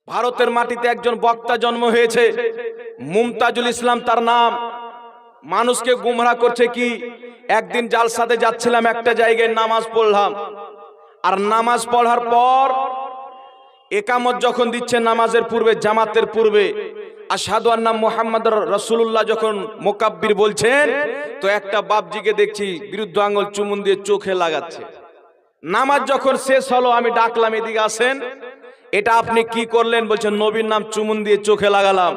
ভারতের মাটিতে একজন বক্তা জন্ম হয়েছে, মুমতাজুল ইসলাম তার নাম। মানুষকে গুমরাহ করছে কি? একদিন জালসাতে যাচ্ছিলাম, একটা জায়গায় নামাজ পড়লাম, আর নামাজ পড়ার পর একামত যখন দিচ্ছে নামাজের পূর্বে, জামাতের পূর্বে, আশহাদু আন্না মুহাম্মাদুর রাসূলুল্লাহ যখন মুকাব্বির বলছেন, তো একটা বাপজিকে দেখছি বিরুদ্ধ আঙ্গুল চুমুন দিয়ে চোখে লাগাচ্ছে। নামাজ যখন শেষ হলো, আমি ডাকলাম, এদিকে আসেন, এটা আপনি কি করলেন? বলছেন নবীর নাম চুমুন দিয়ে চোখে লাগালাম।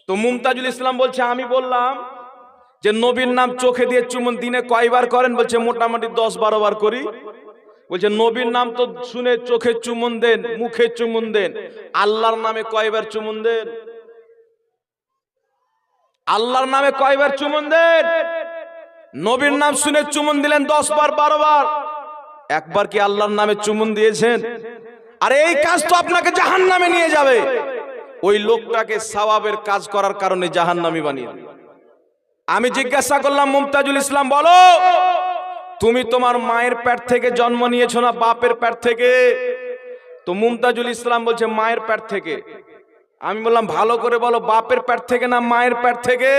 তো মুমতাজুল ইসলাম বলছে, আমি বললাম যে নবীর নাম চোখে দিয়ে চুমুন দিনে কয়বার করেন? বলছে মোটামুটি 10-12 বার করি। বলছে নবীর নাম তো শুনে চোখে চুমুন দেন, মুখে চুমুন দেন, আল্লাহর নামে কয়বার চুমুন দেন? আল্লাহর নামে কয়বার চুমুন দেন? নবীর নাম শুনে চুমুন দিলেন 10 বার 12 বার, একবার কি আল্লাহর নামে চুমুন দিয়েছেন? আর এই কাজ তো আপনাকে জাহান্নামে নিয়ে যাবে। ওই লোকটাকে সওয়াবের কাজ করার কারণে জাহান্নামী বানিয়ে দিল। আমি জিজ্ঞাসা করলাম, মুমতাজুল ইসলাম বলো, তুমি তোমার মায়ের পেট থেকে জন্ম নিয়েছো না বাপের পেট থেকে? তো মুমতাজুল ইসলাম বলছে মায়ের পেট থেকে। আমি বললাম ভালো করে বলো, বাপের পেট থেকে না মায়ের পেট থেকে?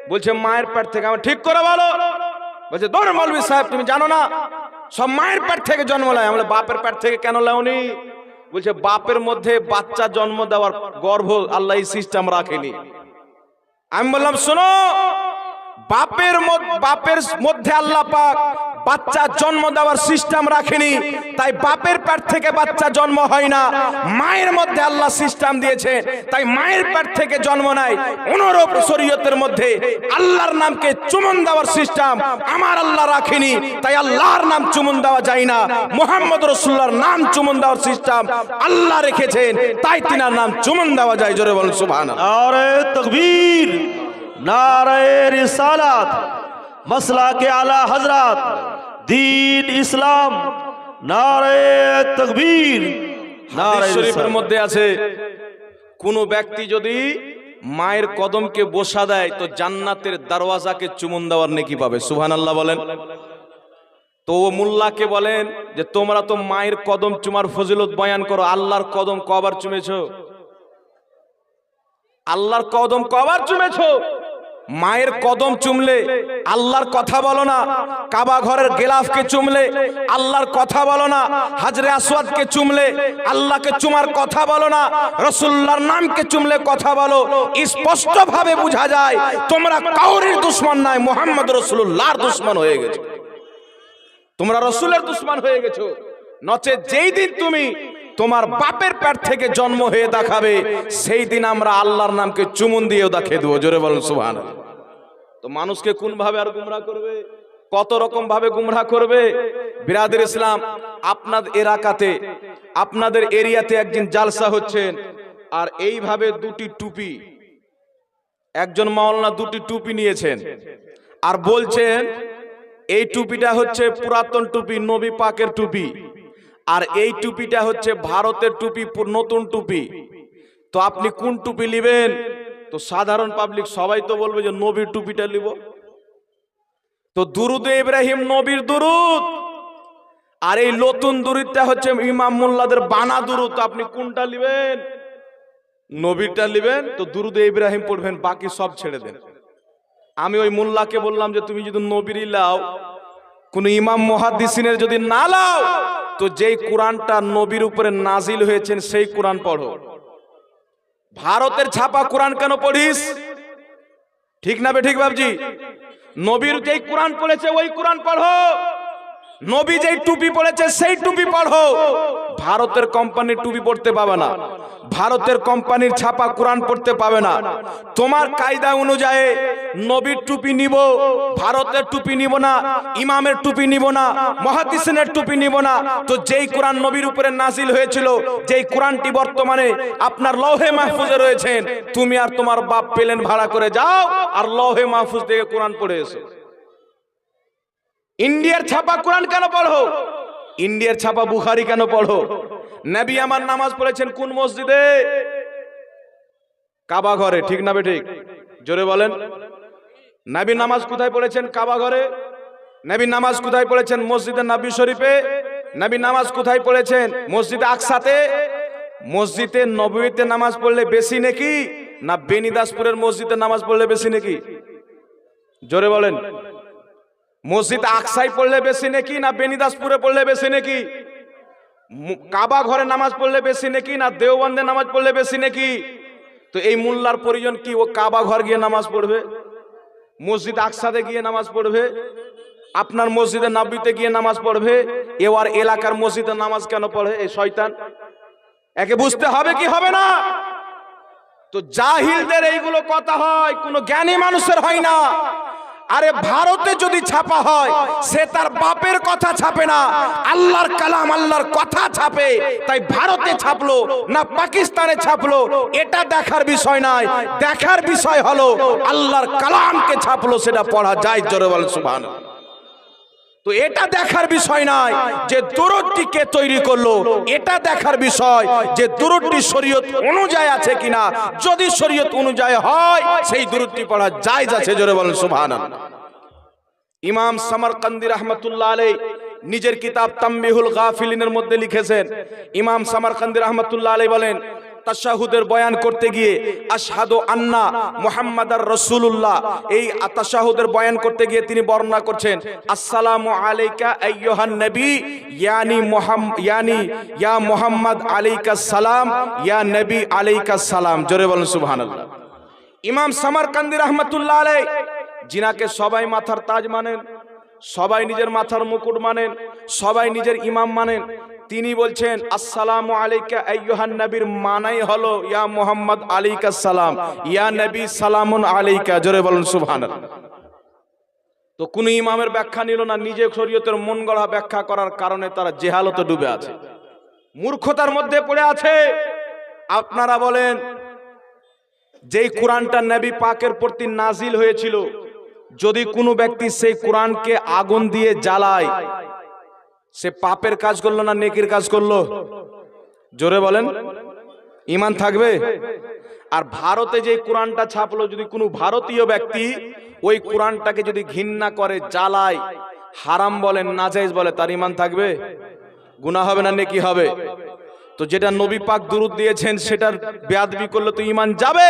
বলছে মায়ের পেট থেকে। আমি ঠিক করে বলো। বলছে দৌড় মৌলভী সাহেব, তুমি জানো না সব মায়ের পেট থেকে জন্ম নেয়। আমরা বাপের পেট থেকে কেন লাওনি? বলছে বাপের মধ্যে বাচ্চা জন্ম দেওয়ার গর্ভ আল্লাহ এই সিস্টেম রাখেনি। আমি বললাম শোনো, বাপের মধ্যে আল্লাহ পাক বাচ্চা জন্ম দেওয়ার সিস্টেম রাখেনি, তাই বাপের পেট থেকে বাচ্চা জন্ম হয় না। মায়ের মধ্যে আল্লাহ সিস্টেম দিয়েছে, তাই মায়ের পেট থেকে জন্ম নেয়। অনুরূপ শরীয়তের মধ্যে আল্লাহর নামকে চুমুন দেওয়ার সিস্টেম আমার আল্লাহ রাখেনি, তাই আল্লাহর নাম চুমুন দেওয়া যায় না। মুহাম্মদ রাসূলুল্লাহর নাম চুমুন দেওয়ার সিস্টেম আল্লাহ রেখেছেন, তাই তিনার নাম চুমুন দেওয়া যায়। জোরে বলুন সুবহানাল্লাহ। নারে তাকবীর, নারে রিসালাত, মাসলাকে আলা হযরত, দ্বীন ইসলাম, নারে তাকবীর, নারে হাদিস শরীফের রিসালাত। মধ্যে আছে, কোন ব্যক্তি যদি মায়ের কদমকে বসা দেয় তো জান্নাতের দরওয়াজাকে চুমুন দেওয়ার নেকি পাবে। সুবহানাল্লাহ বলেন। তো ও মোল্লাকে বলেন যে তোমরা তো মায়ের কদম চুমার ফজিলত বয়ান করো, আল্লাহর কদম কবার চুমেছো? আল্লাহর কদম কবার চুমেছো? মায়ের কদম চুমলে আল্লাহর কথা বলো না, কাবা ঘরের গিলাফকে চুমলে আল্লাহর কথা বলো না, হাজরে আসওয়াদকে চুমলে আল্লাহকে চুমার কথা বলো না, রাসূলুল্লাহর নামকে চুমলে কথা বলো। স্পষ্ট ভাবে বোঝা যায় তোমরা কাউরির দুশমন নয়, মুহাম্মদ রাসূলুল্লাহর দুশমন হয়ে গেছো, তোমরা রাসূলের দুশমন হয়ে গেছো। নচে যেই দিন তুমি তোমার বাপের পেট থেকে জন্ম হয়ে দেখাবে, সেই দিন আমরা আল্লাহর নামকে চুমুন দিয়েও দেখিয়ে দেবো। জোরে বলুন সুবহানাল্লাহ। তো মানুষকে কোন ভাবে আর গুমরাহ করবে? কত রকম ভাবে গুমরাহ করবে। বিরাদর ইসলাম, আপনাদের এলাকাতে, আপনাদের এরিয়াতে একদিন জালসা হচ্ছেন, আর এইভাবে দুটি টুপি, একজন মাওলানা দুটি টুপি নিয়েছেন, আর বলছেন এই টুপিটা হচ্ছে পুরাতন টুপি, নবী পাকের টুপি, আর এই টুপিটা হচ্ছে ভারতের টুপি, নতুন টুপি। তো আপনি কোন টুপি নেবেন? তো সাধারণ পাবলিক সবাই তো বলবে যে নবীর টুপিটা নিব। তো দুরুদে ইব্রাহিম নবীর দুরুদ, আর এই নতুন দুরুদটা হচ্ছে ইমাম মোল্লাদের বানা দুরুদ। তো আপনি কোনটা নেবেন? নবীরটা নেবেন, তো দুরুদে ইব্রাহিম পড়বেন, বাকি সব ছেড়ে দেন। আমি ওই মোল্লাকে বললাম যে তুমি যদি নবীরই লাও, কোন ইমাম মুহাদ্দিসিনের যদি না লাও, তো যেই কোরআনটা নবীর উপরে নাজিল হয়েছেন সেই কোরআন পড়ো। ভারতের ছাপা কোরআন কেন পড়িস? ঠিক না বে ঠিক বাবজি? নবীর যেই কোরআন পড়েছে ওই কোরআন পড়ো, নবী যেই টুপি পড়েছে সেই টুপি পড়ো। ভারতের কোম্পানির টুপি পড়তে পাবে না, ভারতের কোম্পানির ছাপা কোরআন পড়তে পাবে না। তোমার কায়দা অনুযায়ী নবীর টুপি নিব, ভারতের টুপি নিব না, ইমামের টুপি নিব না, মুহাদ্দিসিনের টুপি নিব না। তো যেই কোরআন নবীর উপরে নাজিল হয়েছিল, যেই কোরআনটি বর্তমানে আপনার লৌহে মাহফুজে রয়েছেন, তুমি আর তোমার বাপ প্লেন ভাড়া করে যাও আর লৌহে মাহফুজ থেকে কোরআন পড়ে এসো। ইন্ডিয়ার ছাপা কোরআন কেন পড়ো? ইন্ডিয়ার ছাপা বুখারী কেন পড়ো? নবী আমার নামাজ পড়েছেন কোন মসজিদে? কাবা ঘরে। ঠিক না বে ঠিক? জোরে বলেন। নবী নামাজ কোথায় পড়েছেন? কাবা ঘরে। নবী নামাজ কোথায় পড়েছেন? মসজিদে নবী শরীফে। নবী নামাজ কোথায় পড়েছেন? মসজিদে আকসাতে। মসজিদে নববীতে নামাজ পড়লে বেশি নাকি না বেনিদাসপুরের মসজিদে নামাজ পড়লে বেশি নাকি? জোরে বলেন। মসজিদ আকসাই পড়লে বেশি নাকি না বেনিদাসপুরে পড়লে বেশি নাকি? কাবা ঘরে নামাজ পড়লে বেশি নাকি না দেওবন্দে নামাজ পড়লে বেশি নাকি? তো এই মোল্লার পরিজন কি ও কাবা ঘর গিয়ে নামাজ পড়বে, মসজিদ আকসাতে গিয়ে নামাজ পড়বে, আপনার মসজিদে নববীতে গিয়ে নামাজ পড়বে? এবার এলাকার মসজিদে নামাজ কেন পড়ে এই শয়তান? একে বুঝতে হবে কি হবে না? তো জাহিলদের এইগুলো কথা হয়, কোনো জ্ঞানী মানুষের হয় না। আরে ভারতে যদি ছাপা হয় সে তার বাপের কথা ছাপে না, আল্লাহর কালাম আল্লাহর কথা ছাপে। তাই ভারতে ছাপলো না পাকিস্তানে ছাপলো এটা দেখার বিষয় নয়, দেখার বিষয় হলো আল্লাহর কালামকে ছাপলো সেটা পড়া যায়। জোরে বল সুবহানাল্লাহ। তো এটা দেখার বিষয় নয় যে দুরূদটি কে তৈরি করলো, এটা দেখার বিষয় যে দুরূদটি শরীয়ত অনুযায়ী আছে কিনা। যদি শরীয়ত অনুযায়ী হয় সেই দুরূদটি পড়া জায়েজ আছে। জোরে বলেন সুবহানাল্লাহ। ইমাম সামারকান্দি রাহমাতুল্লাহ আলাইহি নিজের কিতাব তামবিহুল গাফিলিনের মধ্যে লিখেছেন, ইমাম সামারকান্দি রাহমাতুল্লাহ আলাইহি বলেন তাশাহুদের বয়ান করতে গিয়ে আশহাদু আন্না মুহাম্মাদার রাসূলুল্লাহ, এই তাশাহুদের বয়ান করতে গিয়ে তিনি বর্ণনা করছেন আসসালামু আলাইকা আইয়ুহান নবী ইয়ানি ইয়া মুহাম্মদ আলাইকাস সালাম ইয়া নবী আলাইকাস সালাম। জোরে বলেন সুবহানাল্লাহ। ইমাম সামারকান্দি রাহমাতুল্লাহ আলাইহি জিনাকে সবাই মাথার তাজ মানেন, সবাই নিজের মাথার মুকুট মানেন, সবাই নিজের ইমাম মানেন, তিনি বলছেন আসসালামু আলাইকা আইয়ুহান নবীর মানাই হলো ইয়া মুহাম্মদ আলাইকাস সালাম ইয়া নবী সালামুন আলাইকা। জোরে বলেন সুবহানাল্লাহ। তো কোন ইমামের ব্যাখ্যা নিল না, নিজে শরীয়তের মন গড়া ব্যাখ্যা করার কারণে তারা জেহালতে ডুবে আছে, মূর্খতার মধ্যে পড়ে আছে। আপনারা বলেন যেই কোরআনটা নবী পাকের প্রতি নাজিল হয়েছিল, যদি কোনো ব্যক্তি সেই কোরআনকে আগুন দিয়ে জ্বালায় সে পাপের কাজ করলো না নেকির কাজ করলো? জোরে বলেন, ঈমান থাকবে? আর ভারতে যে কোরআনটা ছাপলো, যদি কোনো ভারতীয় ব্যক্তি ওই কোরআনটাকে যদি ঘৃণা করে, জ্বালায়, হারাম বলেন নাজায়েজ বলে, তার ঈমান থাকবে? গুনাহ হবে না নেকি হবে? তো যেটা নবী পাক দুরূদ দিয়েছেন সেটার বেয়াদবি করলে তো ঈমান যাবে।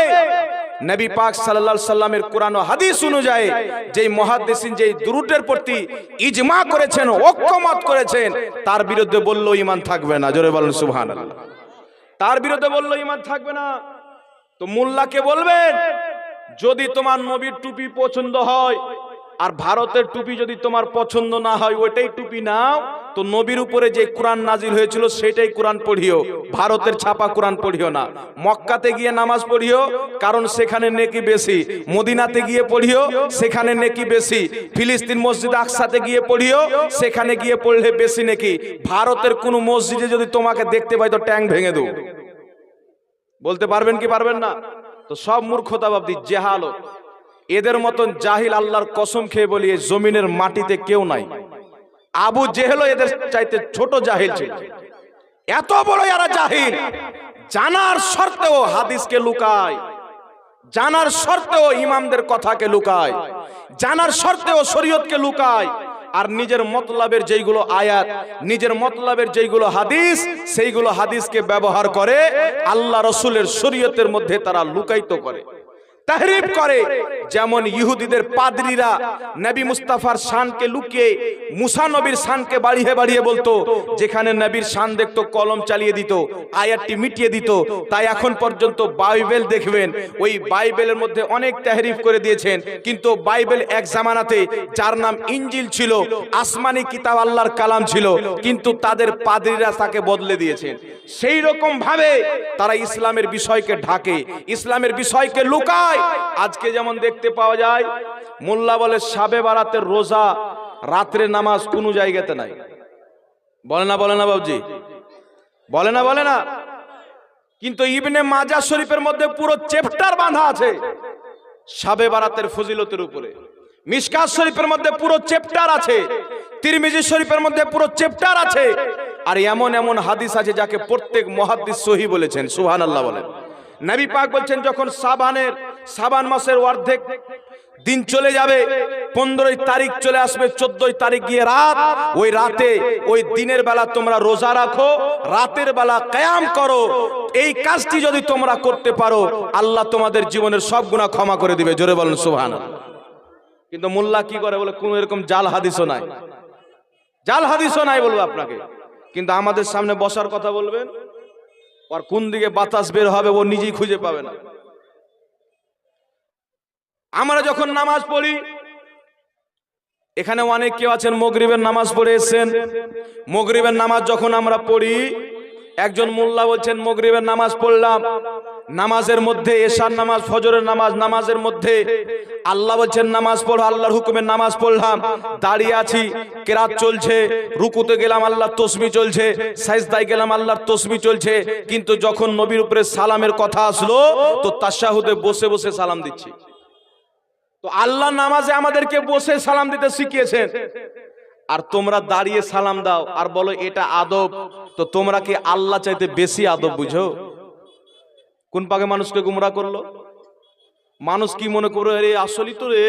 নবী পাক সাল্লাল্লাহু আলাইহি সাল্লামের কোরআন ও হাদিস অনুযায়ী যেই মুহাদ্দিসিন যেই দুরূদের প্রতি ইজমা করেছেন, ঐক্যমত করেছেন, তার বিরুদ্ধে বললেও ঈমান থাকবে না। জোরে বলেন সুবহানাল্লাহ। তার বিরুদ্ধে বললেও ঈমান থাকবে না। তো মোল্লাকে বলবেন যদি তোমার নবীর টুপি পছন্দ হয় আর ভারতের টুপি যদি তোমার পছন্দ না হয় ওইটাই টুপি নাও, তো নবীর উপরে যে কোরআন নাজিল হয়েছিল সেটাই কোরআন পড়িও, ভারতের ছাপা কোরআন পড়িও না। মক্কাতে গিয়ে নামাজ পড়িও কারণ সেখানে নেকি বেশি, মদিনাতে গিয়ে পড়িও সেখানে নেকি বেশি, ফিলিস্তিন মসজিদ আকসাতে গিয়ে পড়িও সেখানে গিয়ে পড়লে বেশি নেকি। ভারতের কোন মসজিদে যদি তোমাকে দেখতে পাই তো ট্যাং ভেঙে দেব। বলতে পারবেন কি পারবেন না? তো সব মূর্খতাবাদী, জেহালত। এদের মতন জাহিল আল্লাহর কসম খেয়ে বলি এই জমিনের মাটিতে কেউ নাই। আবু জেহেল এদের চাইতে ছোট জাহিল ছিল। এত বড় এরা জাহিল, জানার সত্ত্বেও হাদিসকে লুকায়, জানার সত্ত্বেও ইমামদের কথাকে লুকায়, জানার সত্ত্বেও শরীয়তকে লুকায়, আর নিজের মতলবের যেইগুলো আয়াত, নিজের মতলবের যেইগুলো হাদিস, সেইগুলো হাদিসকে ব্যবহার করে আল্লাহ রসুলের শরীয়তের মধ্যে তারা লুকায়িত করে, তাহরিফ করে। যেমন ইহুদিদের পাদ্রীরা নবী মুস্তাফার শানকে লুকিয়ে মুসা নবীর শানকে বাড়িয়ে বাড়িয়ে বলতো, যেখানে নবীর শান দেখতো কলম চালিয়ে দিত, আয়াতটি মিটিয়ে দিত। তাই এখন পর্যন্ত বাইবেল দেখবেন, ওই বাইবেলের মধ্যে অনেক তাহরিফ করে দিয়েছেন, কিন্তু বাইবেল এক জামানাতে যার নাম ইনজিল ছিল, আসমানি কিতাব আল্লাহর কালাম ছিল, কিন্তু তাদের পাদ্রীরা তাকে বদলে দিয়েছেন। সেই রকম ভাবে তারা ইসলামের বিষয়কে ঢাকে, ইসলামের বিষয়কে লুকায়। আজকে যেমন দেখতে পাওয়া যায়, মোল্লা বলে শাবে বারাতের রোজা, রাত্রে নামাজ কোন জায়গাতে নাই। বলে না বলে না বাবুজি, বলে না বলে না? কিন্তু ইবনে মাজাহ শরীফের মধ্যে পুরো চ্যাপ্টার বাঁধা আছে শাবে বারাতের ফজিলতের উপরে। মিশকাত শরীফের মধ্যে পুরো চ্যাপ্টার আছে, তিরমিজি শরীফের মধ্যে পুরো চ্যাপ্টার আছে। আর এমন এমন হাদিস আছে যাকে প্রত্যেক মুহাদ্দিস সহিহ বলেছেন। সুবহানাল্লাহ বলেন। নবী পাক বলছেন যখন শাবান মাসের অর্ধেক দিন চলে যাবে, 15 তারিখ চলে আসবে, 14 তারিখ গিয়ে রাত, ওই রাতে ওই দিনের বেলা তোমরা রোজা রাখো, রাতের বেলা কিয়াম করো, এই কাজটি যদি তোমরা করতে পারো আল্লাহ তোমাদের জীবনের সব গুনাহ ক্ষমা করে দিবে। জোরে বলেন সুবহানাল্লাহ। কিন্তু মোল্লা কি করে বলে কোন এরকম জাল হাদিসও নাই, জাল হাদিসও নাই বলবো আপনাকে, কিন্তু আমাদের সামনে বসার কথা বলবেন, আর কোন দিকে বাতাস বের হবে ও নিজেই খুঁজে পাবে না। আমরা যখন নামাজ পড়ি, এখানে অনেক কেউ আছেন মাগরিবের নামাজ পড়ে এসেছেন, মাগরিবের নামাজ যখন আমরা পড়ি, একজন মোল্লা বলছেন মাগরিবের নামাজ পড়লাম, নামাজের মধ্যে এশার নামাজ, ফজরের নামাজ, নামাজের মধ্যে আল্লাহ বলছেন নামাজ পড়ো, আল্লাহর হুকুমে নামাজ পড়লাম, দাঁড়িয়ে আছি, কেরাত চলছে, রুকুতে গেলাম আল্লাহর তাসবিহ চলছে, সাজদায় গেলাম আল্লাহর তাসবিহ চলছে, কিন্তু যখন নবীর উপরে সালামের কথা আসলো তো তাশাহুদে বসে বসে সালাম দিচ্ছি। তো আল্লাহ নামাজে আমাদেরকে বসে সালাম দিতে শিখিয়েছেন, আর তোমরা দাঁড়িয়ে সালাম দাও আর বলো এটা আদব। তো তোমরা কি আল্লাহ চাইতে বেশি আদব বুঝো? কোন পাকে মানুষকে গুমরা করলো? মানুষ কি মনে করো, আরে আসলেই তো রে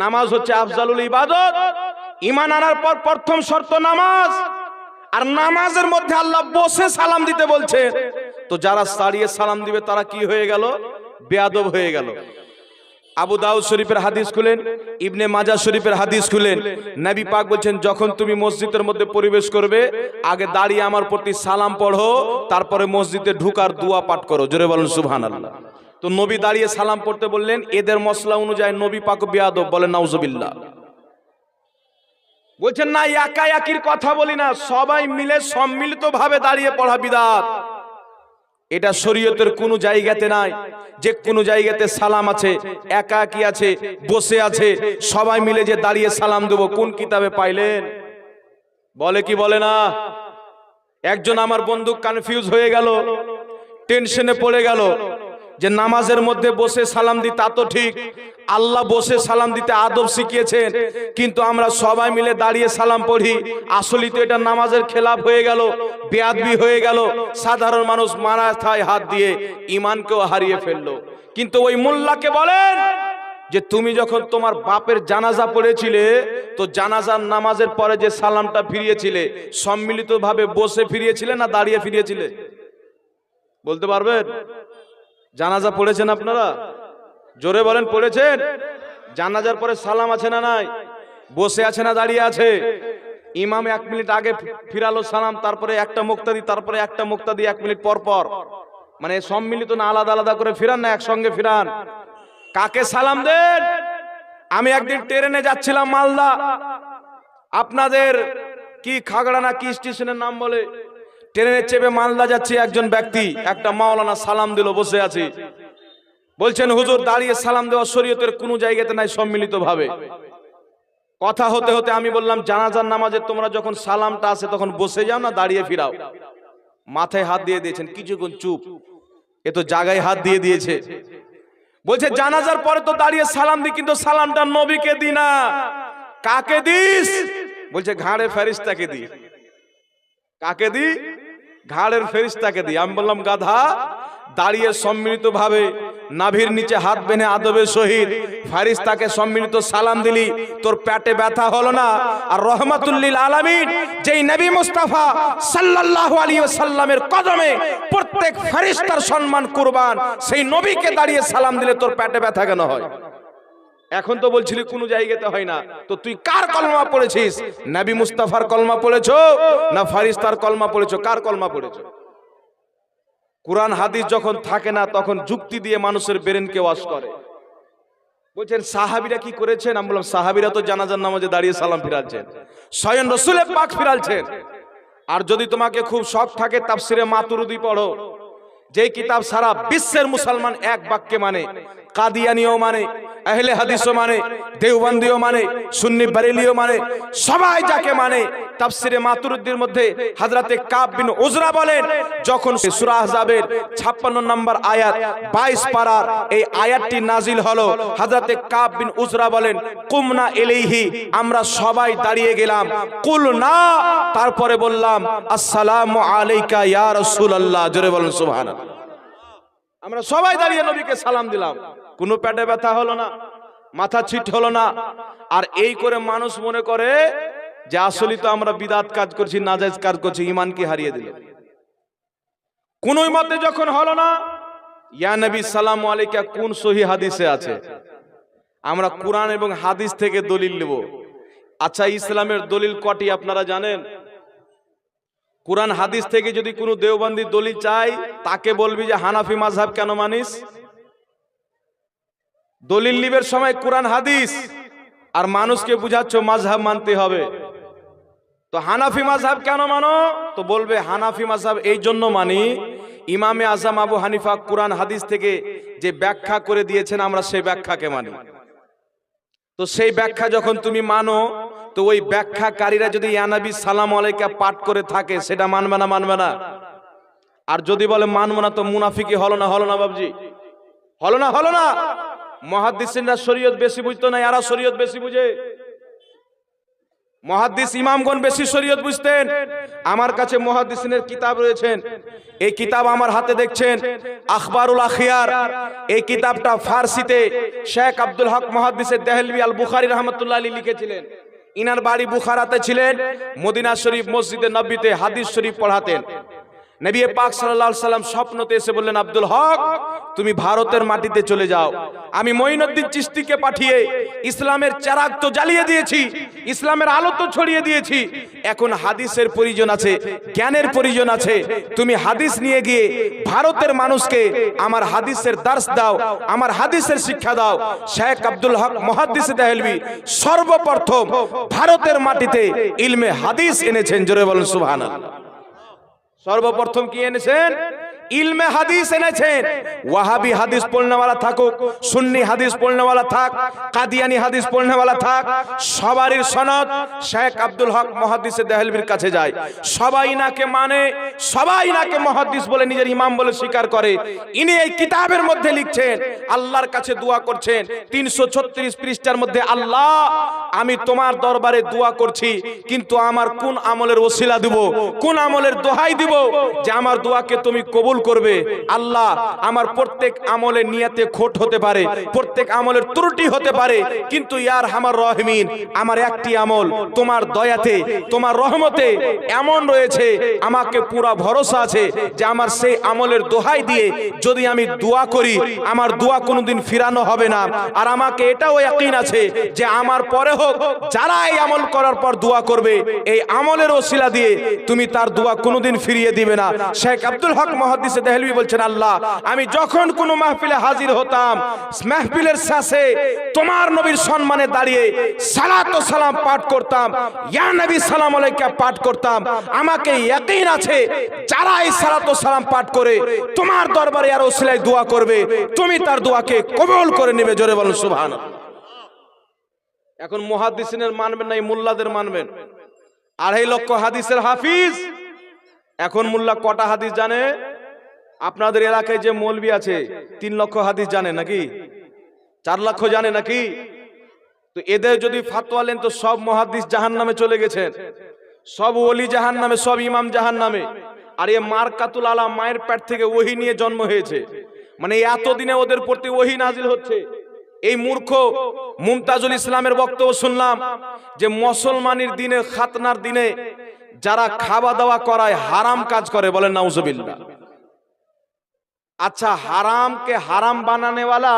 নামাজ হচ্ছে আফজালুল ইবাদত, ঈমান আনার পর প্রথম শর্ত নামাজ, আর নামাজের মধ্যে আল্লাহ বসে সালাম দিতে বলছে। তো যারা দাঁড়িয়ে সালাম দিবে তারা কি হয়ে গেল? বেয়াদব হয়ে গেল। আবু দাউদ শরীফের হাদিস খুলেন, ইবনে মাজাহ শরীফের হাদিস খুলেন, নবী পাক বলছেন যখন তুমি মসজিদের মধ্যে প্রবেশ করবে আগে দাঁড়িয়ে আমার প্রতি সালাম পড়ো, তারপরে মসজিদে ঢুকার দোয়া পাঠ করো। জোরে বলেন সুবহানাল্লাহ। তো নবী দাঁড়িয়ে সালাম পড়তে বললেন, এদের মসলা অনুযায়ী নবী পাক বেয়াদব, বলেন নাউজুবিল্লাহ। বলছেন না, একা একির কথা বলি না, সবাই মিলে সম্মিলিতভাবে দাঁড়িয়ে পড়া বিদআত। এটা শরীয়তের কোনো জায়গাতে নাই যে কোনো জায়গাতে সালাম আছে, একা কি আছে, বসে আছে, সবাই মিলে যে দাঁড়িয়ে সালাম দেবো, কোন কিতাবে পাইলেন? বলে কি বলে না? একজন আমার বন্ধু কনফিউজ হয়ে গেল, টেনশনে পড়ে গেল যে নামাজের মধ্যে বসে সালাম দিতে তা তো ঠিক, আল্লাহ বসে সালাম দিতে আদব শিখিয়েছেন, কিন্তু আমরা সবাই মিলে দাঁড়িয়ে সালাম পড়ি, আসলে তো এটা নামাজের খেলাফ হয়ে গেল, বেয়াদবি হয়ে গেল, সাধারণ মানুষ মাথায় হাত দিয়ে ঈমানকেও হারিয়ে ফেললো। কিন্তু ওই মোল্লাকে বলেন যে তুমি যখন তোমার বাপের জানাজা পড়েছিলে তো জানাজার নামাজের পরে যে সালামটা ফিরিয়েছিলে সম্মিলিতভাবে বসে ফিরিয়েছিলে না দাঁড়িয়ে ফিরিয়েছিলে? বলতে পারবেন? জানাজা পড়েছেন আপনারা? জোরে বলেন পড়েছেন? জানাজার পরে সালাম আছে না নাই? বসে আছে না দাঁড়িয়ে আছে? ইমাম 1 মিনিট আগে ফিরালো সালাম, তারপরে একটা মুক্তাদি, তারপরে একটা মুক্তাদি 1 মিনিট পর পর, মানে সম্মিলিত না, আলাদা আলাদা করে ফিরান না, একসঙ্গে ফিরান। কাকে সালাম দেন? আমি একদিন ট্রেনে যাচ্ছিলাম মালদা, আপনাদের কি খাগড়া না কি স্টেশনের নাম বলে, ট্রেনে চেপে মালদা যাচ্ছি, একজন ব্যক্তি একটা মাওলানা সালাম দিল, বসে আছে, বলছেন হুজুর দাঁড়িয়ে সালাম দেওয়া শরীয়তের কোনো জায়গাতে নাই সম্মিলিত ভাবে। কথা হতে হতে আমি বললাম জানাজার নামাজে তোমরা যখন সালামটা আসে তখন বসে যাও না দাঁড়িয়ে ফিরাও? মাথায় হাত দিয়ে দিয়েছেন, কিছুক্ষণ চুপ, এ তো জায়গায় হাত দিয়ে দিয়েছে। বলছে জানাজার পরে তো দাঁড়িয়ে সালাম দি, কিন্তু সালামটা নবীকে দি না, কাকে দিস? বলছে ঘাড়ে ফেরেশতাকে দি। কাকে দি? ঘাড়ের ফেরেশতাকে দি। আমি বললাম গাধা, দাঁড়িয়ে সম্মিলিত ভাবে নাভির নিচে হাত বেঁধে আদবের সহিত ফেরেশতাকে সম্মিলিত সালাম দিলি, তোর পেটে ব্যথা হলো না? আর রহমাতুল লিল আলামিন যেই নবী মুস্তাফা সাল্লাল্লাহু আলাইহি ওয়াসাল্লামের কদমে প্রত্যেক ফেরেশতার সম্মান কুরবান, সেই নবীকে দাঁড়িয়ে সালাম দিলে তোর পেটে ব্যথা কেন হয়? এখন তো বলছিলি কোনো জায়গাতে হয় না, তো তুই কার কলমা পড়েছিস? নবী মুস্তাফার কলমা পড়েছো না ফেরেশতার কলমা পড়েছো? কার কলমা পড়েছো? কুরআন হাদিস যখন থাকে না তখন যুক্তি দিয়ে মানুষের ব্রেনকে ওয়াশ করে। বলছেন সাহাবীরা কি করেছেন? আমি বললাম সাহাবীরা তো জানাজার নামাজে দাঁড়িয়ে সালাম ফিরালছেন, স্বয়ং রাসূল পাক ফিরালছেন। আর যদি তোমাকে খুব শখ থাকে তাফসিরে মাতুরিদি পড়ো, যেই কিতাব সারা বিশ্বের মুসলমান এক বাক্যে মানে, কাদিয়ানিও মানে, আহলে হাদিসও মানে, দেওবন্দিও মানে, সুন্নি বারেলিও মানে, সবাই যাকে মানে, তাফসিরে মাতুরিদির মধ্যে হযরতে কাব বিন উজরা বলেন, যখন সূরা আহজাবের 56 নম্বর আয়াত 22 পারার এই আয়াতটি নাজিল হলো, হযরতে কাব বিন উজরা বলেন কুমনা ইলাইহি, আমরা সবাই দাঁড়িয়ে গেলাম, কুলনা, তারপরে বললাম আসসালামু আলাইকা ইয়া রাসূলুল্লাহ। জোরে বলেন সুবহানাল্লাহ। আমরা সবাই দাঁড়িয়ে নবীকে সালাম দিলাম, কোনো পেটে ব্যথা হলো না, মাথা ছিট হলো না। আর এই করে মানুষ মনে করে যে আসলে তো আমরা বিদআত কাজ করছি, নাজায়েজ কাজ করছি, ঈমানকে হারিয়ে দিল। কোনই মতে যখন হলো না, ইয়া নবী সালামু আলাইকা কোন সহি হাদিসে আছে? আমরা কোরআন এবং হাদিস থেকে দলিল নেব। আচ্ছা, ইসলামের দলিল কটি আপনারা জানেন? কোরআন হাদিস থেকে যদি কোনো দেওবন্দি দলিল চাই, তাকে বলবি যে হানাফি মাযহাব কেন মানিস? দলিল নিবের সময় কোরআন হাদিস, আর মানুষকে বুঝাচ্ছ মাযহাব মানতে হবে। তো হানাফি মাযহাব কেন মানো? তো বলবে হানাফি মাযহাব এই জন্য মানি, ইমামে আজম আবু হানিফা কোরআন হাদিস থেকে যে ব্যাখ্যা করে দিয়েছেন, আমরা সেই ব্যাখ্যাকে মানি। তো সেই ব্যাখ্যা যখন তুমি মানো, তো ওই ব্যাখ্যাকারীরা যদি ইয়া নবী সালামু আলাইকা পাঠ করে থাকে, সেটা মানবে না? মানবে না। আর যদি বলে মানবো না, তো মুনাফিকি হলো না? হলো না বাবজি? হলো না? হলো না? মুহাদ্দিসিনরা শরীয়ত বেশি বুঝতো না, এরা শরীয়ত বেশি বুঝে। মুহাদ্দিস ইমামগণ বেশি শরীয়ত বুঝতেন। আমার কাছে মুহাদ্দিসিনের কিতাব রয়েছেন। এই কিতাব আমার হাতে দেখছেন, আখবারুল আখিয়ার। এই কিতাবটা ফার্সিতে শেখ আব্দুল হক মুহাদ্দিসে দেহলভী আল বুখারী রাহমাতুল্লাহ আলাইহি লিখেছিলেন। ইনার বাড়ি বুখারাতে ছিলেন। মদিনা শরীফ মসজিদে নববীতে হাদিস শরীফ পড়াতেন। নবী পাক সাল্লাল্লাহু আলাইহি সাল্লাম স্বপ্নতে এসে বললেন, আব্দুল হক তুমি ভারতের মাটিতে চলে যাও। আমি মঈনুদ্দিন চিশতিকে পাঠিয়ে ইসলামের চারাগ তো জ্বালিয়ে দিয়েছি, ইসলামের আলো তো ছড়িয়ে দিয়েছি, এখন হাদিসের প্রয়োজন আছে, জ্ঞানের প্রয়োজন আছে। তুমি হাদিস নিয়ে গিয়ে ভারতের মানুষকে আমার হাদিসের দার্স দাও, আমার হাদিসের শিক্ষা দাও। শেখ আব্দুল হক মুহাদ্দিসে দেহলভী সর্বপ্রথম ভারতের মাটিতে ইলমে হাদিস এনেছেন। জোরে বলেন সুবহানাল্লাহ। সর্বপ্রথম কি এনেছেন? ইলমে হাদিস এনেছেন। ওয়াহাবি হাদিস পড়নেওয়ালা থাকুক, সুন্নি হাদিস পড়নেওয়ালা থাক, কাদিয়ানি হাদিস পড়নেওয়ালা থাক, সবারই সনদ শেখ আব্দুল হক মুহাদ্দিসে দেহলভীর কাছে যায়। সবাই নাকে মানে, সবাই নাকে মুহাদ্দিস বলে নিজের ইমাম বলে স্বীকার করে। ইনি এই কিতাবের মধ্যে লিখছেন, আল্লাহর কাছে দোয়া করছেন 336 পৃষ্ঠার মধ্যে, আল্লাহ আমি তোমার দরবারে দোয়া করছি, কিন্তু আমার কোন আমলের ওসিলা দিব, কোন আমলের দোহাই দিব যে আমার দোয়াকে তুমি কবুল করবে? আল্লাহ আমার প্রত্যেক আমলের নিয়তে খোট হতে পারে, প্রত্যেক আমলের ত্রুটি হতে পারে, কিন্তু ইয়ার আমার রহমিন, আমার একটি আমল তোমার দয়াতে, তোমার রহমতে এমন রয়েছে, আমাকে পুরা ভরসা আছে যে আমার সেই আমলের দোহাই দিয়ে যদি আমি দোয়া করি, আমার দোয়া কোনোদিন ফিরানো হবে না। আর আমাকে এটাও ইয়াকিন আছে যে আমার পরে হোক যারা এই আমল করার পর দোয়া করবে, এই আমলের ওসিলা দিয়ে তুমি তার দোয়া কোনোদিন ফিরিয়ে দিবে না। শেখ আব্দুল হক মুহাদ্দিসে দেহলভী বলছেন, আল্লাহ আমি যখন কোন মাহফিলে হাজির হতাম, মাহফিলের শেষে তোমার নবীর সম্মানে দাঁড়িয়ে সালাত ও সালাম পাঠ করতাম, ইয়া নবী সালাম আলাইকা পাঠ করতাম। আমাকে ইয়াকিন আছে যারা এই সালাত ও সালাম পাঠ করে তোমার দরবারে আর ওসিলায় দোয়া করবে, তুমি তার দোয়াকে কবুল করে নেবে। জোরে বলুন সুবহানাল্লাহ। এখন মুহাদ্দিসিনের মানবেন না, এই মুল্লাদের মানবেন। 2.5 লক্ষ হাদিসের হাফিজ। এখন মুল্লা কটা হাদিস জানে? আপনাদের এলাকায় যে মৌলবি আছে 3 লক্ষ হাদিস জানে নাকি? 4 লক্ষ জানে নাকি? তো এদের যদি ফাতোয়া নেন, তো সব মুহাদ্দিস জাহান্নামে চলে গেছেন, সব ওলি জাহান্নামে, সব ইমাম জাহান্নামে। আর এ মারকাতুল আলা, মায়ের পেট থেকে ওহী নিয়ে জন্ম হয়েছে, মানে এতদিনে ওদের প্রতি ওহী নাজিল হচ্ছে। এই মূর্খ মুমতাজুল ইসলামের বক্তব্য শুনলাম যে মুসলমানের দিনে, খাতনার দিনে যারা খাওয়া দাওয়া করায় হারাম কাজ করে, বলেন নাউজুবিল্লাহ। আচ্ছা, হারামকে হারাম বানানেওয়ালা,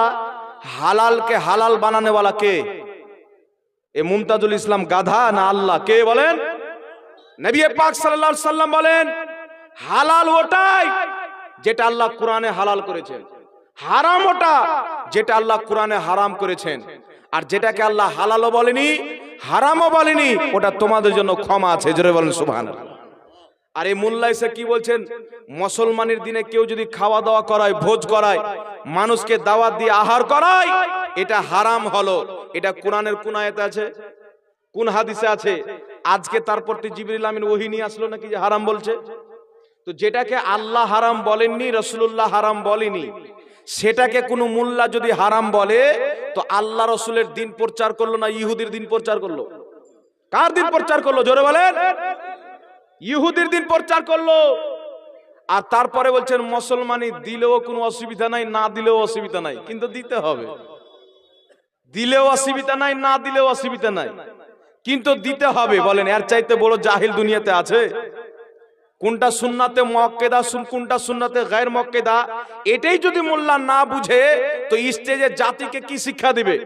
হালালকে হালাল বানানেওয়ালা কে? এ মুমতাজুল ইসলাম গাধা না আল্লাহ? কে বলেন? নবী পাক সাল্লাল্লাহু আলাইহি সাল্লাম বলেন, হালাল ওটাই যেটা আল্লাহ কোরআনে হালাল করেছেন, হারাম ওটা যেটা আল্লাহ কোরআনে হারাম করেছেন। আর যেটাকে আল্লাহ হালালও বলেনি, হারামও বলেনি, ওটা তোমাদের জন্য ক্ষমা আছে। জোরে বলেন সুবহানাল্লাহ। আর এই মোল্লা এসে কি বলছেন? মুসলমানের দিনে কেউ যদি খাওয়া দাওয়া করায়, ভোজ করায়, মানুষকে দাওয়াত দিয়ে আহার করায়, এটা হারাম হলো। এটা কোরআনের কোন আয়াতে আছে? কোন হাদিসে আছে? আজকে তার প্রতি জিবরিল আমিন ওহী নিয়ে আসলো নাকি যে হারাম বলছে? তো যেটাকে আল্লাহ হারাম বলেননি, রাসূলুল্লাহ হারাম বলেনি, সেটাকে কোনো মোল্লা যদি হারাম বলে, তো আল্লাহ রসুলের দিন প্রচার করলো না ইহুদির দিন প্রচার করলো? কার দিন প্রচার করলো? জোরে বলেন। ইহুদির দিন প্রচার করলো। আর তারপরে বলছেন মুসলমানি দিলেও কোনো অসুবিধা নাই, না দিলেও অসুবিধা নাই, কিন্তু দিতে হবে। দিলেও অসুবিধা নাই, না দিলেও অসুবিধা নাই, কিন্তু দিতে হবে। বলেন এর চাইতে বড় জাহিল দুনিয়াতে আছে? কোনটা সুন্নাতে মুআক্কাদা, কোনটা সুন্নাতে গায়র মুআক্কাদা, এটাই যদি মোল্লা না বুঝে তো স্টেজে জাতিকে কি শিক্ষা দিবে?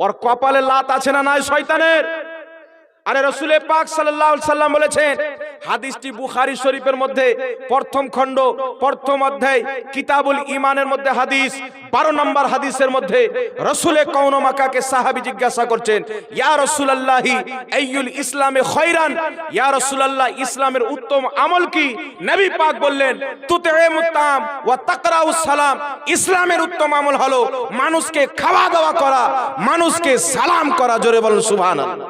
ওর কপালে লাত আছে না নাই শয়তানের? আরে রাসূল পাক সাল্লাল্লাহু আলাইহি সাল্লাম বলেছেন, হাদিসটি বুখারী শরীফের মধ্যে প্রথম খণ্ড প্রথম অধ্যায় কিতাবুল ঈমানের মধ্যে হাদিস 12 নম্বর হাদিসের মধ্যে রাসূলে কাউন মাকাকে সাহাবী জিজ্ঞাসা করছেন, ইয়া রাসূলুল্লাহি আইয়ুল ইসলামে খায়রান, ইয়া রাসূলুল্লাহ ইসলামের উত্তম আমল কি? নবী পাক বললেন, তুতিমুত তাম ওয়া তাকরাউস সালাম, ইসলামের উত্তম আমল হলো মানুষকে খাওয়া দাওয়া করা, মানুষকে সালাম করা। জোরে বলুন সুবহানাল্লাহ।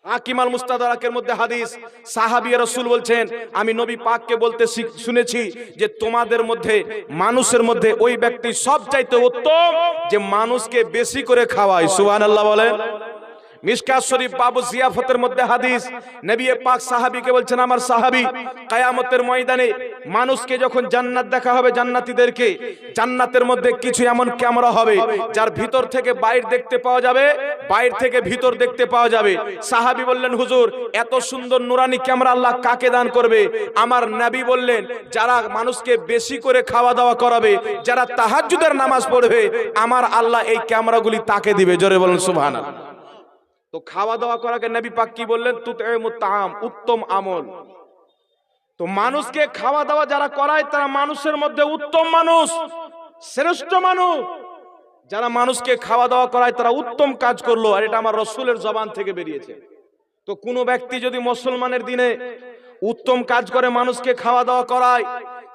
হাকিম আল মুস্তাদরাকের মধ্যে হাদিস, সাহাবী রাসূল বলছেন, আমি নবী পাককে বলতে শুনেছি যে তোমাদের মধ্যে মানুষের মধ্যে ওই ব্যক্তি সবচাইতে উত্তম যে মানুষকে বেশি করে খাওয়ায়। সুবহানাল্লাহ বলেন। মিশকাত শরীফ বাবু জিয়াফতের মধ্যে হাদিস, নবী পাক সাহাবীকে বলছেন, আমার সাহাবী, কিয়ামতের ময়দানে মানুষকে যখন জান্নাত দেখা হবে, জান্নাতীদেরকে, জান্নাতের মধ্যে কিছু এমন ক্যামেরা হবে যার ভিতর থেকে বাইরে দেখতে পাওয়া যাবে, বাইরে থেকে ভিতর দেখতে পাওয়া যাবে। সাহাবী বললেন, হুজুর এত সুন্দর নুরানি ক্যামেরা আল্লাহ কাকে দান করবে? আমার নবী বললেন, যারা মানুষকে বেশি করে খাওয়া দাওয়া করাবে, যারা তাহাজ্জুদের নামাজ পড়বে, আমার আল্লাহ এই ক্যামেরাগুলি তাকে দিবে। জোরে বলুন সুবহানাল্লাহ। তো খাওয়া দাওয়া করাকে নবী পাক কি বললেন? তুতিমুত তাম, উত্তম আমল। তো মানুষকে খাওয়া দাওয়া যারা করায় তারা মানুষের মধ্যে উত্তম মানুষ, শ্রেষ্ঠ মানুষ। যারা মানুষকে খাওয়া দাওয়া করায় তারা উত্তম কাজ করলো, আর এটা আমার রাসূলের জবান থেকে বেরিয়েছে। তো কোনো ব্যক্তি যদি মুসলমানের দিনে উত্তম কাজ করে মানুষকে খাওয়া দাওয়া করায়,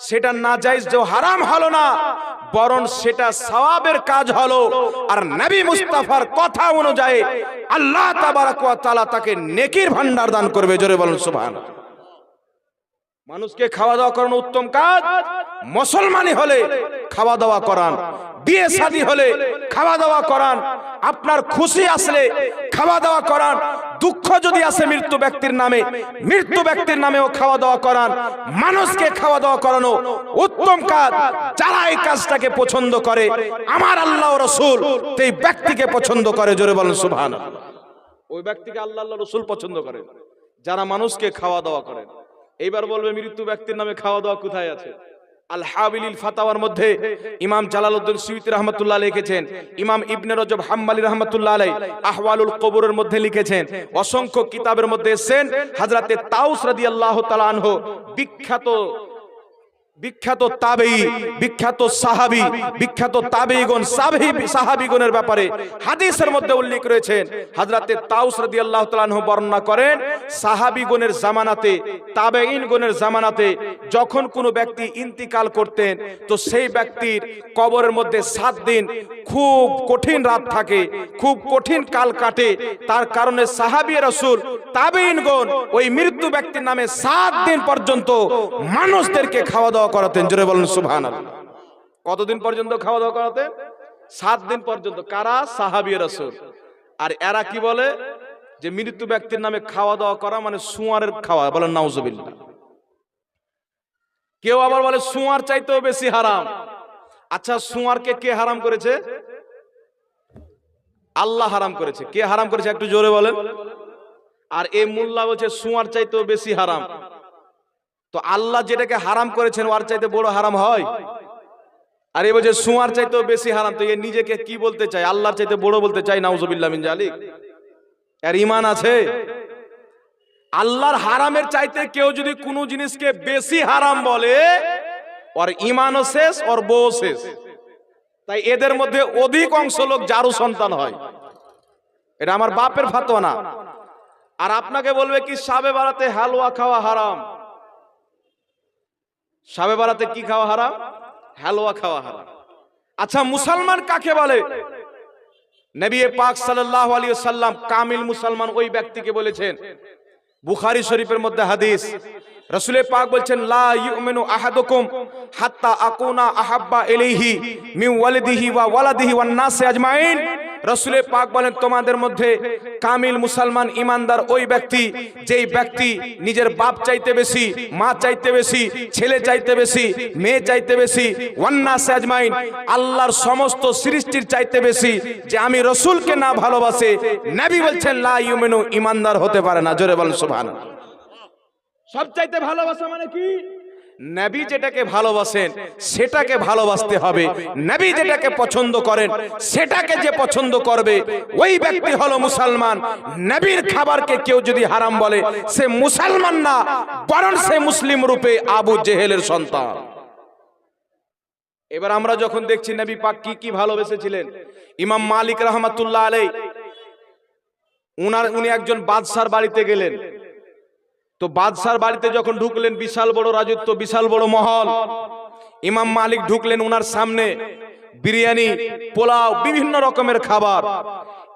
সেটা নাজায়েজ যে হারাম হলো না, বরং সেটা সওয়াবের কাজ হলো। আর নবী মুস্তাফার কথা অনুযায়ী আল্লাহ তাবারক ওয়া তাআলা তাকে নেকির ভান্ডার দান করবে। জোরে বলুন সুবহানাল্লাহ। মানুষকে খাওয়া দাওয়া করানো উত্তম কাজ। মুসলমানি হলে খাওয়া দাওয়া করান, বিয়ে শাদী হলে খাওয়া দাওয়া করান, আপনার খুশি আসলে খাওয়া দাওয়া করান, দুঃখ যদি আসে মৃত্যু ব্যক্তির নামে, মৃত্যু ব্যক্তির নামেও খাওয়া দাওয়া করান। মানুষকে খাওয়া দাওয়া করানো উত্তম কাজ। যারা এই কাজটাকে পছন্দ করে, আমার আল্লাহ ও রাসূল সেই ব্যক্তিকে পছন্দ করে। জোরে বলেন সুবহানাল্লাহ। ওই ব্যক্তিকে আল্লাহ আল্লাহ রাসূল পছন্দ করে যারা মানুষকে খাওয়া দাওয়া করে। এইবার বলবে মৃত্যু ব্যক্তির নামে খাওয়া দাওয়া কোথায় আছে? আল হাবিলিল ফাতাওয়ার মধ্যে ইমাম জালালউদ্দিন সুয়ুতী রাহমাতুল্লাহ লিখেছেন, ইমাম ইবনে রজব হাম্বলি রাহমাতুল্লাহ আলাইহি আহওয়ালুল কবরের মধ্যে লিখেছেন, অসংখ্য কিতাবের মধ্যে এসেছেন, হযরতে তাউস রাদিয়াল্লাহু তাআলা আনহু বিখ্যাত তাবেঈ, বিখ্যাত সাহাবী, বিখ্যাত তাবেঈগণ, সাহাবীগণের ব্যাপারে হাদিসের মধ্যে উল্লেখ রয়েছেন। হযরতে তাউস রাদিয়াল্লাহু তাআলা আনহু বর্ণনা করেন, সাহাবীগণের জামানাতে, তাবেঈনগণের জামানাতে যখন কোনো ব্যক্তি ইন্তিকাল করতেন, তো সেই ব্যক্তির কবরের মধ্যে 7 দিন খুব কঠিন রাত থাকে, খুব কঠিন কাল কাটে। তার কারণে সাহাবী রাসূল, তাবেঈনগণ ওই মৃত্যু ব্যক্তির নামে 7 দিন পর্যন্ত মানুষদেরকে খাওয়া দাওয়া করাতেন। জোরে বলেন সুবহানাল্লাহ। কতদিন পর্যন্ত খাওয়া দাওয়া করাতেন? 7 দিন পর্যন্ত। কারা? সাহাবী রাসূল। আর এরা কি বলে যে মৃত্যু ব্যক্তির নামে খাওয়া দাওয়া করা মানে সুয়ারের খাওয়া। বলেন নাউজুবিল্লাহ। কেউ আবার বলে সুয়ার চাইতেও বেশি হারাম। আচ্ছা, সুয়ারকে কে হারাম করেছে? আল্লাহ হারাম করেছে। কে হারাম করেছে একটু জোরে বলেন। আর এই মোল্লা বলছে সুয়ার চাইতেও বেশি হারাম। তো আল্লাহ যেটাকে হারাম করেছেন ওর চাইতে বড় হারাম হয়? আর এই বলছে সুয়ার চাইতেও বেশি হারাম। তো এ নিজেকে কি বলতে চায়? আল্লাহর চাইতে বড় বলতে চায়? নাউজুবিল্লাহ মিন জালিক। এর ঈমান আছে? আল্লাহর হারামের চাইতে কেউ যদি কোনো জিনিসকে বেশি হারাম বলে, ওর ঈমানও শেষ, ওর বউ শেষ। তাই এদের মধ্যে অধিক অংশ লোক জারু সন্তান হয়। এটা আমার বাপের ফতোয়া না। আর আপনাকে বলবে কি শাবে বারাতে হালুয়া খাওয়া হারাম। শাবে বারাতে কি খাওয়া হারাম? হালুয়া খাওয়া হারাম। আচ্ছা, মুসলমান কাকে বলে? নবী পাক সাল্লাল্লাহু আলাইহি ওয়াসাল্লাম কামিল মুসলমান ওই ব্যক্তিকে বলেছেন। বুখারী শরীফের মধ্যে হাদিস, রাসূল পাক বলছেন, লা ইউমিনু আহাদুকুম হাত্তা আকুনা আহাব্বা ইলাইহি মিন ওয়ালিদিহি ওয়া ওয়ালাদিহি ওয়ান নাসি আজমাইন। রাসূল পাক বলেন, তোমাদের মধ্যে কামিল মুসলমান ইমানদার ওই ব্যক্তি যেই ব্যক্তি নিজের বাপ চাইতে বেশি, মা চাইতে বেশি, ছেলে চাইতে বেশি, মেয়ে চাইতে বেশি, ওয়ান নাসি আজমাইন, আল্লাহর সমস্ত সৃষ্টির চাইতে বেশি যে আমি রাসূলকে না ভালোবাসে, নবী বলছেন লা ইউমিনু, ইমানদার হতে পারে না। জোরে বলেন সুবহানাল্লাহ। সবচাইতে ভালোবাসা মানে কি? নবী যেটাকে ভালোবাসেন সেটাকে ভালোবাসতে হবে। নবী যেটাকে পছন্দ করেন সেটাকে যে পছন্দ করবে ওই ব্যক্তি হলো মুসলমান। নবীর খাবারকে কেউ যদি হারাম বলে সে মুসলমান না, বরং সে মুসলিম রূপে আবু জেহেলের সন্তান। এবার আমরা যখন দেখছি নবী পাক কি কি ভালোবেসেছিলেন। ইমাম মালিক রাহমাতুল্লাহ আলাইহি উনি একজন বাদশার বাড়িতে গেলেন। তো বাদশার বাড়িতে যখন ঢুকলেন, বিশাল বড় রাজত্ব, বিশাল বড় মহল। ইমাম মালিক ঢুকলেন, উনার সামনে বিরিয়ানি, পোলাও, বিভিন্ন রকমের খাবার।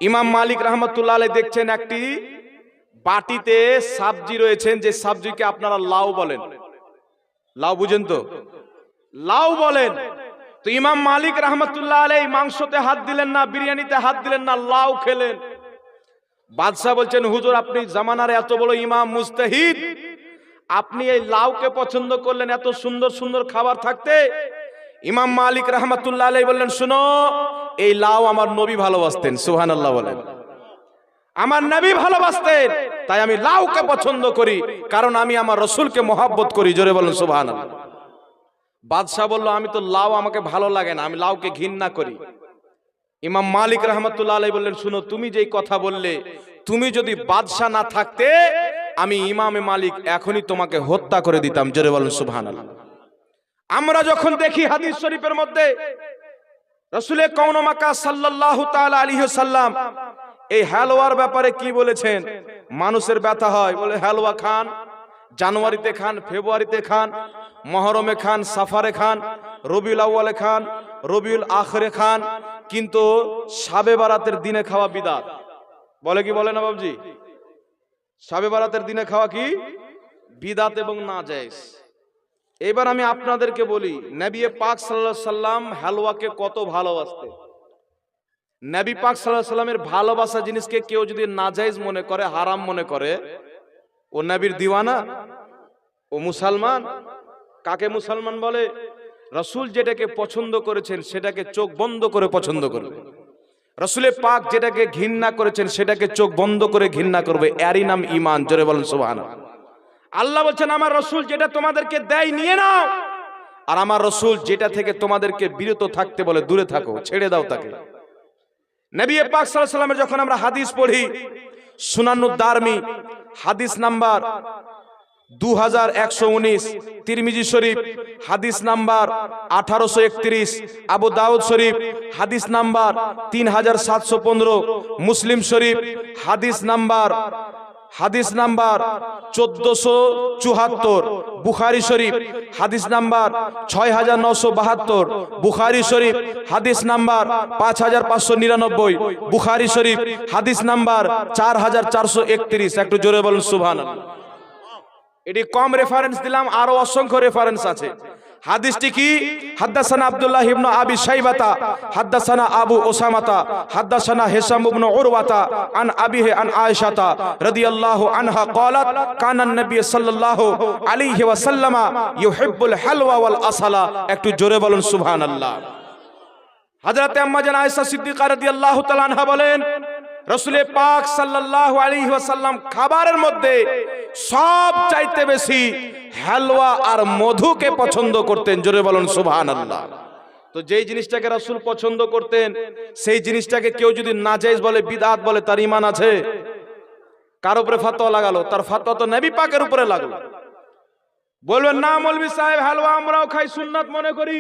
ইমাম মালিক রাহমাতুল্লাহ আলাইহি দেখছেন একটি বাটিতে সবজি রয়েছেন, যে সবজিকে আপনারা লাউ বলেন। লাউ বুঝেন তো? লাউ বলেন। তো ইমাম মালিক রাহমাতুল্লাহ আলাইহি মাংসতে হাত দিলেন না, বিরিয়ানিতে হাত দিলেন না, লাউ খেলেন। বাদশা বলছেন, হুজুর আপনি জামানার এত বড় ইমাম মুজতাহিদ, আপনি এই লাউকে পছন্দ করলেন এত সুন্দর সুন্দর খাবার থাকতে? ইমাম মালিক রাহমাতুল্লাহ আলাইহি বললেন, শুনো, এই লাউ আমার নবী ভালোবাসতেন। সুবহানাল্লাহ বলেন। আমার নবী ভালোবাসতেন, তাই আমি লাউকে পছন্দ করি, কারণ আমি আমার রাসূলকে মহব্বত করি। জোরে বলেন সুবহানাল্লাহ। বাদশা বলল, আমি তো লাউ আমাকে ভালো লাগে না, আমি লাউকে ঘৃণা করি। ইমাম মালিক রাহমাতুল্লাহ আলাইহি বললেন, শুনো, তুমি যেই কথা বললে, তুমি যদি বাদশা না থাকতে আমি ইমামে মালিক এখনই তোমাকে হত্যা করে দিতাম। জোরে বলেন সুবহানাল্লাহ। আমরা যখন দেখি হাদিস শরীফের মধ্যে রাসূলে কাউন মাক্কা সাল্লাল্লাহু তাআলা আলাইহি ওয়াসাল্লাম এই হালুয়ার ব্যাপারে কি বলেছেন। মানুষের ব্যথা হয়, বলে হালুয়া খান, জানুয়ারিতে খান, ফেব্রুয়ারিতে খান, মহরমে খান, সাফারে খান, রবিউল আউয়ালে খান, রবিউল আখিরে খান, কিন্তু শাবে বারাতের দিনে খাওয়া বিদআত। বলে কি বলে না বাবজি? শাবে বারাতের দিনে খাওয়া কি বিদআত এবং নাজায়েজ। এবার আমি আপনাদেরকে বলি, নবী পাক সাল্লাল্লাহু আলাইহি সাল্লাম হালুয়াকে কত ভালোবাসতেন। নবী পাক সাল্লাল্লাহু আলাইহি সাল্লামের ভালোবাসা জিনিসকে কেউ যদি নাজায়েজ মনে করে, হারাম মনে করে, ও নবীর দিওয়ানা, ও মুসলমান। কাকে মুসলমান বলে? রাসূল যেটাকে পছন্দ করেছেন সেটাকে চোখ বন্ধ করে পছন্দ করবে। রাসূলে পাক যেটাকে ঘৃণা করেছেন সেটাকে চোখ বন্ধ করে ঘৃণা করবে। এরই নাম ঈমান। জোরে বলেন সুবহানাল্লাহ। আল্লাহ বলছেন, আমার রাসূল যেটা তোমাদেরকে দেয় নিয়ে নাও, আর আমার রাসূল যেটা থেকে তোমাদেরকে বিরত থাকতে বলে দূরে থাকো, ছেড়ে দাও তাকে। নবী পাক সাল্লাল্লাহু আলাইহি ওয়াসাল্লামের যখন আমরা হাদিস পড়ি, সুনানুদ দারমি হাদিস নাম্বার 2119, তিরমিজি শরীফ হাদিস নাম্বার 1831, আবু দাউদ শরীফ হাদিস নাম্বার 3715, মুসলিম শরীফ হাদিস নাম্বার 1474, বুখারী শরীফ হাদিস নাম্বার 6972, বুখারী শরীফ হাদিস নাম্বার 5599, বুখারী শরীফ হাদিস নাম্বার 4431। একটু জোরে বলুন সুবহানাল্লাহ। এটি কম রেফারেন্স দিলাম, আরো অসংখ্য রেফারেন্স আছে। হাদিসটি কি? হাদাসানা আব্দুল্লাহ ইবনে আবি শাইবাতা, হাদাসানা আবু ওসামাতা, হাদাসানা হিশাম ইবনে উরওয়াতা, আন আবিহি আন আয়েশাতা রাদিয়াল্লাহু আনহা ক্বালাত কানা নবী সাল্লাল্লাহু আলাইহি ওয়াসাল্লাম ইউহিব্বুল হালওয়া ওয়াল আসালা। একটু জোরে বলুন সুবহানাল্লাহ। হযরত আম্মা জান আয়েশা সিদ্দিকা রাদিয়াল্লাহু তাআলা আনহা বলেন, রাসূলে পাক সাল্লাল্লাহু আলাইহি ওয়াসাল্লাম খাবারের মধ্যে সব চাইতে বেশি হালুয়া আর মধুকে পছন্দ করতেন। জোরে বলুন সুবহানাল্লাহ। তো যেই জিনিসটাকে রাসূল পছন্দ করতেন সেই জিনিসটাকে কেউ যদি নাজায়েজ বলে, বিদআত বলে, তার ঈমান আছে? কার উপরে ফতোয়া লাগালো? তার ফতোয়া তো নবী পাকের উপরে লাগলো। বলবেন না মৌলভী সাহেব, হালুয়া আমরাও খাই, সুন্নাত মনে করি,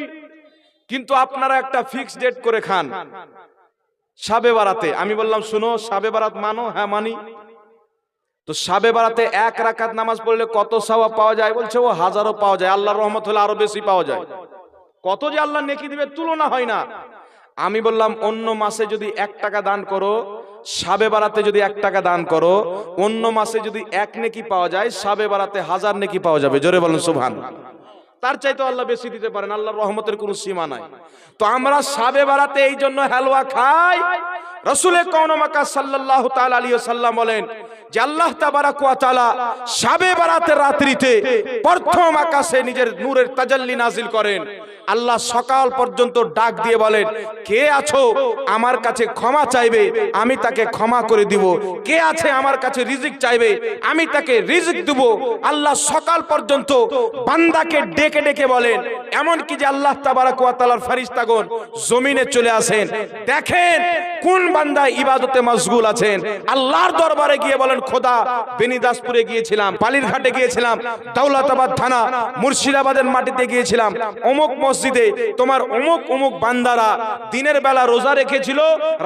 কিন্তু আপনারা একটা ফিক্স ডেট করে খান শাবে বারাতে। আমি বললাম, শুনো, শাবে বারাত মানো? হ্যাঁ মানি। তো শাবে বারাতে এক রাকাত নামাজ পড়লে কত সওয়াব পাওয়া যায়? বলছে ও হাজারও পাওয়া যায়, আল্লাহর রহমত হলে আরো বেশি পাওয়া যায়। কত যে আল্লাহ নেকি দিবে, তুলনা হয় না। আমি বললাম, অন্য মাসে যদি 1 টাকা দান করো, শাবে বারাতে যদি 1 টাকা দান করো, অন্য মাসে যদি 1 নেকি পাওয়া যায়, শাবে বারাতে 1000 নেকি পাওয়া যাবে। জোরে বলুন সুবহানাল্লাহ। তার চাইতে আল্লাহ বেশি দিতে পারেন, আল্লাহর রহমতের কোনো সীমা নাই। তো আমরা শাবে বারাতে এই জন্য হালুয়া খাই। রাসূলে কাউন মাক্কা সাল্লাল্লাহু তাআলা আলাইহি ওয়াসাল্লাম বলেন যে আল্লাহ তাবারাক ওয়া তাআলা শাবে বারাতের রাত্রিতে প্রথম আকাশে নিজের নূরের তাজাল্লি নাজিল করেন, আল্লাহ সকাল পর্যন্ত ডাক দিয়ে বলেন, কে আছো আমার কাছে ক্ষমা চাইবে, আমি তাকে ক্ষমা করে দিব। কে আছে আমার কাছে রিজিক চাইবে, আমি তাকে রিজিক দেব। আল্লাহ সকাল পর্যন্ত বান্দাকে ডেকে ডেকে বলেন। এমন কি যে আল্লাহ তাবারক ওয়া তাআলার ফেরেশতাগণ জমিনে চলে আসেন, দেখেন কোন বান্দা ইবাদতে মশগুল আছেন। আল্লাহর দরবারে গিয়ে বলেন, খোদা বেনিদাসপুরে গিয়েছিলাম, বালিরঘাটে গিয়েছিলাম, দৌলতাবাদ থানা মুর্শিদাবাদের মাটিতে গিয়েছিলাম, অমুক মসজিদে তোমার অমুক অমুক বান্দারা দিনের বেলা রোজা রেখেছিল,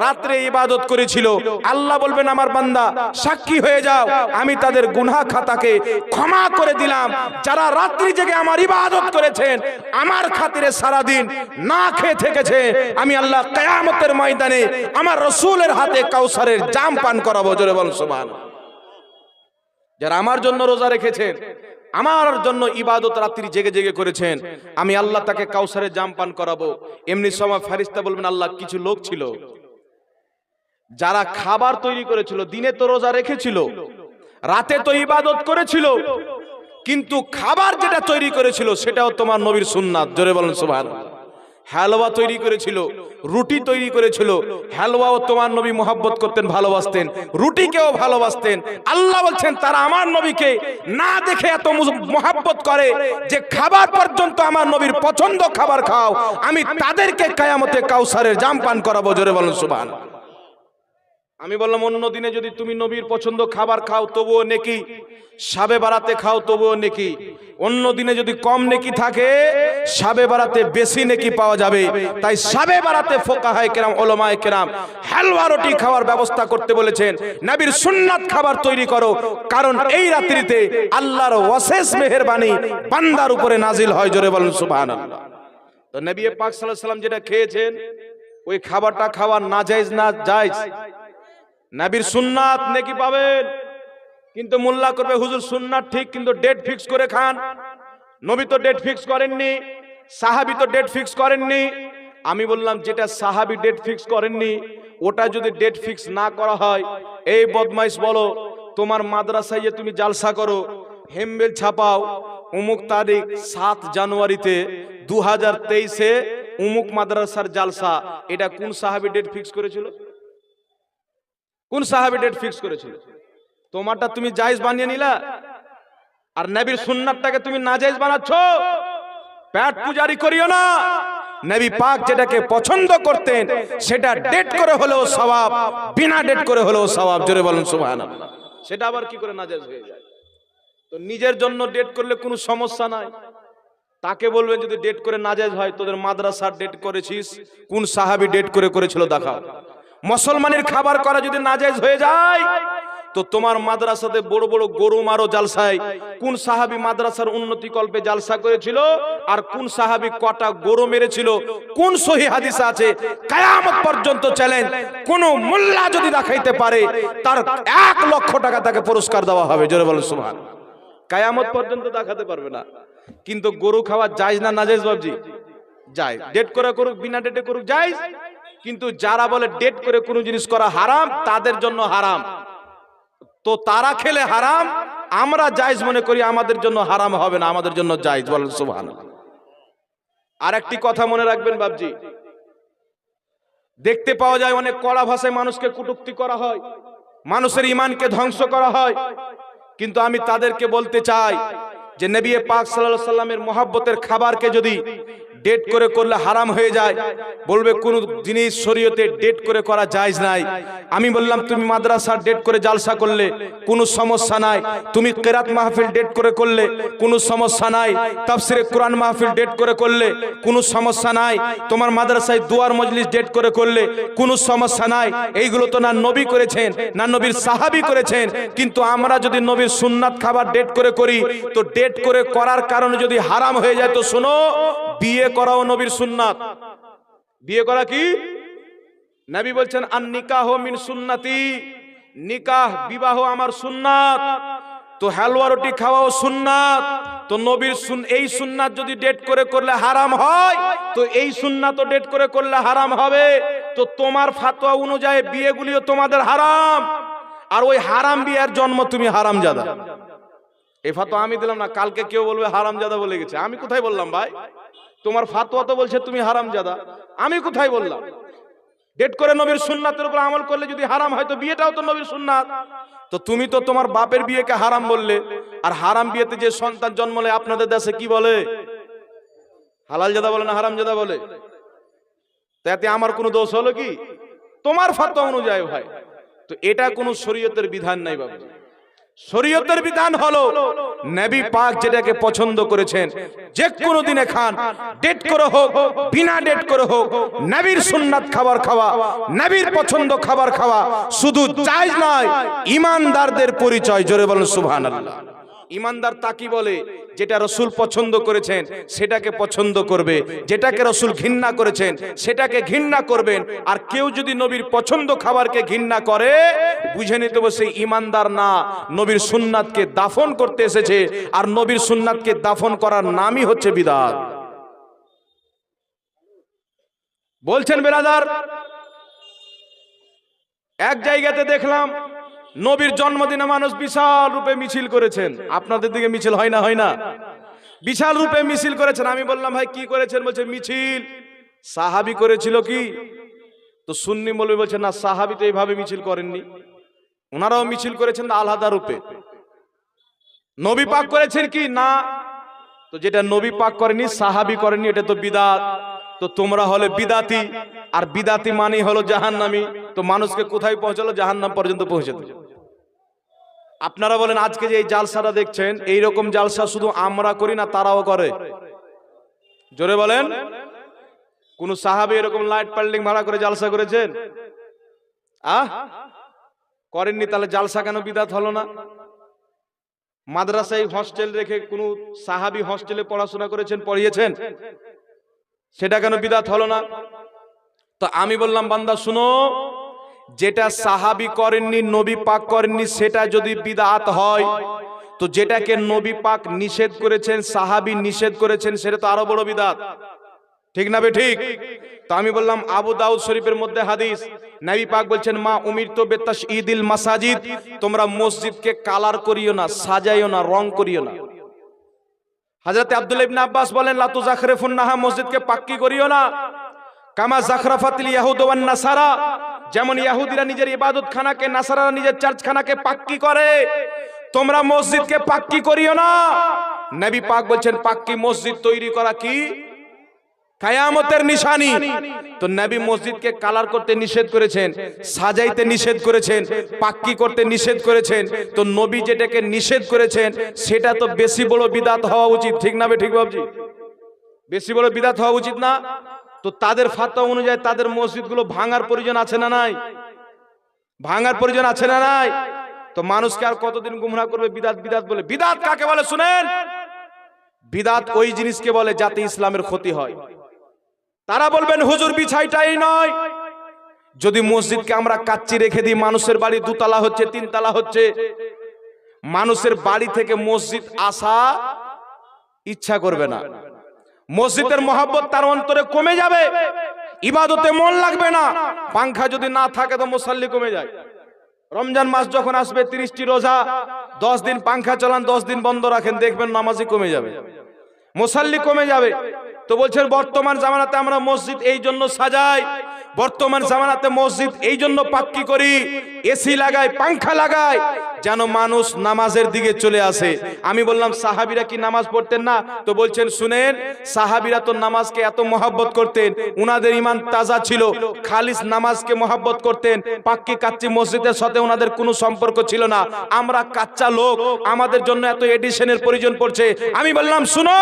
রাত্রে ইবাদত করেছিল। আল্লাহ বলবেন, আমার বান্দা সাক্ষী হয়ে যাও, আমি তাদের গুনাহ খাতাকে ক্ষমা করে দিলাম। যারা রাত্রি জেগে আমার ইবাদত করেছেন, আমার খাতিরে সারাদিন না খেয়ে থেকেছে, আমি আল্লাহ কিয়ামতের ময়দানে আমার রাসূলের হাতে কাউসারের জাম পান করাবো। জোরে বলুন সুবহানাল্লাহ। যারা আমার জন্য রোজা রেখেছেন, আমার জন্য ইবাদত রাত্রি জেগে জেগে করেছেন, আমি আল্লাহ তাকে কাউসারের জাম পান করাবো। এমনি সময় ফেরেশতা বলবেন, আল্লাহ কিছু লোক ছিল যারা খাবার তৈরি করেছিল, দিনে তো রোজা রেখেছিল, রাতে তো ইবাদত করেছিল, কিন্তু খাবার যেটা তৈরি করেছিল সেটাও তোমার নবীর সুন্নাত। জোরে বলেন সুবহানাল্লাহ। হালুয়া তৈরি করেছিল, রুটি তৈরি করেছিল, হালুয়াও তোমার নবী মোহাব্বত করতেন, ভালোবাসতেন, রুটিকেও ভালোবাসতেন। আল্লাহ বলছেন, তারা আমার নবীকে না দেখে এত মোহাব্বত করে যে খাবার পর্যন্ত আমার নবীর পছন্দ খাবার খাও, আমি তাদেরকে কিয়ামতে কাউসারের জাম পান করাবো। জোরে বলেন সুবহানাল্লাহ। আমি বললাম, অন্য দিনে যদি তুমি নবীর পছন্দ খাবার খাও তবুও নেকি, শাবে বারাতে খাও তবুও নেকি। অন্য দিনে যদি কম নেকি থাকে, শাবে বারাতে বেশি নেকি পাওয়া যাবে। তাই শাবে বারাতে ফুকাহায়ে কেরাম, উলামায়ে কেরাম হালুয়া রুটি খাওয়ার ব্যবস্থা করতে বলেছেন। নবীর সুন্নাত খাবার তৈরি করো, কারণ এই রাত্রিতে আল্লাহর অশেষ মেহেরবানি বান্দার উপরে নাজিল হয়। জোরে বলেন সুবহানাল্লাহ। তো নবী পাক সাল্লাল্লাহু আলাইহি ওয়াসাল্লাম যেটা খেয়েছেন, ওই খাবারটা খাওয়া নাজায়েজ না জায়েজ? নবীর সুন্নাত নেকি পাবেন, কিন্তু মোল্লা করবে হুজুর সুন্নাত ঠিক, কিন্তু ডেট ফিক্স করে খান। নবী তো ডেট ফিক্স করেননি, সাহাবী তো ডেট ফিক্স করেননি। আমি বললাম, যেটা সাহাবী ডেট ফিক্স করেননি, ওটা যদি ডেট ফিক্স না করা হয়, এই বদমাইশ বলো, তোমার মাদ্রাসায় তুমি জালসা করো, হেমবেল ছাপাও, অমুক তারিখ 7 জানুয়ারিতে 2023-এ অমুক মাদ্রাসার জালসা, এটা কোন সাহাবী ডেট ফিক্স করেছিল? কোন সাহাবী ডেট ফিক্স করেছিল? তোমারটা তুমি জায়েজ বানিয়ে নিলা, আর নবীর সুন্নাতটাকে তুমি নাজায়েজ বানাচ্ছ। পেট পূজারি করিও না। নবী পাক যেটাকে পছন্দ করতেন সেটা ডেট করে হলেও সওয়াব, বিনা ডেট করে হলেও সওয়াব। জোরে বলেন সুবহানাল্লাহ। সেটা আবার কি করে নাজায়েজ হয়ে যায়? তো নিজের জন্য ডেট করলে কোনো সমস্যা নাই, তাকে বলবেন যদি ডেট করে নাজায়েজ হয়, তোদের মাদ্রাসার ডেট করেছিস, কোন সাহাবী ডেট করে করেছিল দেখাও। মুসলমানের খাবার করা যদি নাজায়েজ হয়ে যায়, তো তোমার মাদ্রাসাতে বড় বড় গরু মারো জালসায়, কোন সাহাবী মাদ্রাসার উন্নতি কল্পে জালসা করেছিল, আর কোন সাহাবী কটা গরু মেরেছিল, কোন সহিহ হাদিসে আছে? কিয়ামত পর্যন্ত চ্যালেঞ্জ, কোন মোল্লা যদি দেখাইতে পারে, তার 1 লক্ষ টাকা তাকে পুরস্কার দেওয়া হবে। জোরে বলেন সুবহানাল্লাহ। কিয়ামত পর্যন্ত দেখাতে পারবে না। কিন্তু গরু খাওয়া জায়েজ না নাজায়েজ বাবজি? জায়েজ। ডেট করে করুক, বিনা ডেটে করুক, জায়েজ। কিন্তু যারা বলে ডেট করে কোনো জিনিস করা হারাম, তাদের জন্য হারাম। তো তারা খেলে হারাম, আমরা জায়েজ মনে করি, আমাদের জন্য হারাম হবে না, আমাদের জন্য জায়েজ। বলেন সুবহানাল্লাহ। আর একটি কথা মনে রাখবেন বাবজি, দেখতে পাওয়া যায় অনেক কড়া ভাষায় মানুষকে কটূক্তি করা হয়, মানুষের ঈমানকে ধ্বংস করা হয়। কিন্তু আমি তাদেরকে বলতে চাই যে নবী পাক সাল্লাল্লাহু আলাইহি সাল্লামের মহব্বতের খাবারকে যদি ডেট করে করলে হারাম হয়ে যায়, বলবে কোন জিনিস শরীয়তে ডেট করে করা জায়েজ নাই। আমি বললাম, তুমি মাদ্রাসার ডেট করে জালসা করলে কোনো সমস্যা নাই, তুমি কিরাত মাহফিল ডেট করে করলে কোনো সমস্যা নাই, তাফসিরে কোরআন মাহফিল ডেট করে করলে কোনো সমস্যা নাই, তোমার মাদ্রাসায় দুয়ার মজলিস ডেট করে করলে কোনো সমস্যা নাই। এইগুলো তো না নবী করেছেন, না নবীর সাহাবী করেছেন। কিন্তু আমরা যদি নবীর সুন্নাত খাবার ডেট করে করি, তো ডেট করে করার কারণে যদি হারাম হয়ে যায়, তো শোনো, বিয়ে করাও নবীর সুন্নাত। বিয়ে করা কি? নবী বলছেন, আন নিকাহ মিন সুন্নতি, নিকাহ বিবাহ আমার সুন্নাত। তো হালুয়া রুটি খাওয়াও সুন্নাত। তো নবীর এই সুন্নাত যদি ডেট করে করলে হারাম হয়, তো এই সুন্নাতও ডেট করে করলে হারাম হবে। তো তোমার ফতোয়া অনুযায়ী বিয়েগুলিও তোমাদের হারাম, আর ওই হারাম বিয়ের জন্ম তুমি হারামজাদা। এই ফতোয়া আমি দিলাম না, কালকে কেউ বলবে হারামজাদা বলে গেছে। আমি কোথায় বললাম ভাই? তোমার ফাতোয়া তো বলছে তুমি হারামজাদা। আমি কোথায় বললাম? ডেট করে নবীর সুন্নাতের উপর আমল করলে যদি হারাম হয় তো বিয়েটাও তো নবীর সুন্নাত। তো তুমি তো তোমার বাপের বিয়েকে হারাম বললে, আর হারাম বিয়েতে যে সন্তান জন্মলে আপনাদের দেশে কি বলে? হালালজাদা বলে না হারামজাদা বলে? তাতে আমার কোনো দোষ হলো কি? তোমার ফাতোয়া অনুযায়ী ভাই। তো এটা কোনো শরীয়তের বিধান নাই বাবু। শরীয়তের বিধান হলো নবী পাক যেটাকে পছন্দ করেছেন যে কোনো দিনে খান, ডেট করে হোক বিনা ডেট করে হোক, নবীর সুন্নাত খাবার খাওয়া, নবীর পছন্দ খাবার খাওয়া শুধু জায়েজ নয়, ঈমানদারদের পরিচয়। জোরে বলেন সুবহানাল্লাহ। ঈমানদার তাকি বলে যেটা রাসূল পছন্দ করেছেন সেটাকে পছন্দ করবে, যেটাকে রাসূল ঘৃণা করেছেন সেটাকে ঘৃণা করবেন। আর কেউ যদি নবীর পছন্দ খাবারকে ঘৃণা করে বুঝে নিতে হবে সেই ঈমানদার না, নবীর সুন্নাতকে দাফন করতে এসেছে। আর নবীর সুন্নাতকে দাফন করার নামই হচ্ছে বিদআত। বলছেন বেরাদার, এক জায়গাতে দেখলাম নবীর জন্মদিনে মানুষ বিশাল রূপে মিছিল করেছেন। আপনাদের দিকে মিছিল হয় না? হয় না? বিশাল রূপে মিছিল করেছেন। আমি বললাম ভাই কি করেছেন? বলছে মিছিল সাহাবী করেছিল কি? তো সুন্নি মৌলবী বলছে না, সাহাবী তো এইভাবে মিছিল করেননি, ওনারাও মিছিল করেছেন আলাদা রূপে। নবী পাক করেছেন কি? না। তো যেটা নবী পাক করেনি, সাহাবী করেনি, এটা তো বিদআত। তো তোমরা হলে বিদাতি, আর বিদাতি মানে হলো জাহান্নামী। তো মানুষকে কোথায় পৌঁছালো? জাহান্নাম পর্যন্ত পৌঁছে দিল। আপনারা বলেন আজকে যে এই জালসাটা দেখছেন, এই রকম জালসা শুধু আমরা করি না, তারাও করে? জোরে বলেন। কোন সাহাবী এরকম লাইট পাল্টিং ভাড়া করে জালসা করেছেন? করেননি। তাহলে জালসা কেন বিদআত হলো না? মাদ্রাসায় হস্টেল রেখে কোন সাহাবী হস্টেলে পড়াশোনা করেছেন, পড়িয়েছেন, সেটা কেন বিদআত হলো না? তো আমি বললাম বান্দা শুনো, যেটা সাহাবী করেননি, নবী পাক করেননি, সেটা যদি বিদআত হয় তো যেটাকে নবী পাক নিষেধ করেছেন, সাহাবী নিষেধ করেছেন, সেটা তো আরো বড় বিদআত। ঠিক না বে ঠিক? তো আমি বললাম আবু দাউদ শরীফের মধ্যে হাদিস, নবী পাক বলছেন মা উমিরতু বিতাশঈদিল মাসাজিদ, তোমরা মসজিদকে কালার করিও না, সাজাইও না, রং করিও না। হযরত আব্দুল্লাহ ইবনে আব্বাস বলেন লা তুযাখরিফুন্নাহা, মসজিদকে পাক্কি করিও না, কামা যাখরাফাতিল ইয়াহুদ ওয়ান নাসারা, যেমন ইহুদিরা নিজের ইবাদতখানাকে, নাসারারা নিজের চার্চখানাকে পাক্কি করে, তোমরা মসজিদকে পাক্কি করিও না। নবী পাক বলছেন পাক্কি মসজিদ তৈরি করা কি? কিয়ামতের নিশানি। তো নবী মসজিদকে কালার করতে নিষেধ করেছেন, সাজাইতে নিষেধ করেছেন, পাক্কি করতে নিষেধ করেছেন। তো নবী যেটাকে নিষেধ করেছেন সেটা তো বেশি বড় বিদআত হওয়া উচিত। ঠিক না বে ঠিক বাবজি? বেশি বড় বিদআত হওয়া উচিত না? তো তাদের ফাতোয়া অনুযায়ী তাদের মসজিদগুলো ভাঙার প্রয়োজন আছে না নাই? ভাঙার প্রয়োজন আছে না নাই? তো মানুষকে আর কতদিন গুমরাহ করবে বিদআত বিদআত বলে? বিদআত কাকে বলে শুনেন? বিদআত ওই জিনিসকে বলে যাতে ইসলামের ক্ষতি হয়। তারা বলবেন হুজুর বিছাইটাই নয়। যদি মসজিদকে আমরা কাচ্চি রেখে দিই, মানুষের বাড়ি দুতলা হচ্ছে, তিনতলা হচ্ছে, মানুষের বাড়ি থেকে মসজিদ আসা ইচ্ছা করবে না, মসজিদের মহব্বত তার অন্তরে কমে যাবে, ইবাদতে মন লাগবে না। পাংখা যদি না থাকে তো মুসাল্লি কমে যায়। রমজান মাস যখন আসবে, 30টি রোজা, 10 দিন পাংখা চালান, 10 দিন বন্ধ রাখেন, দেখবেন নামাজি কমে যাবে, মুসাল্লি কমে যাবে। তো বলছেন বর্তমান জামানাতে আমরা মসজিদ এই জন্য সাজাই, বর্তমান জামানাতে মসজিদ এই জন্য পাক্কি করি, এসি লাগাই, পাংখা লাগাই, যেন মানুষ নামাজের দিকে চলে আসে। আমি বললাম সাহাবীরা কি নামাজ পড়তেন না? তো বলছেন শুনেন, সাহাবীরা তো নামাজকে এত মহব্বত করতেন, উনাদের ঈমান তাজা ছিল, খালিস নামাজকে মহব্বত করতেন, পাক্কি কাচ্চি মসজিদের সাথে উনাদের কোনো সম্পর্ক ছিল না। আমরা কাচ্চা লোক, আমাদের জন্য এত এডিশনের প্রয়োজন পড়ছে। আমি বললাম শুনো,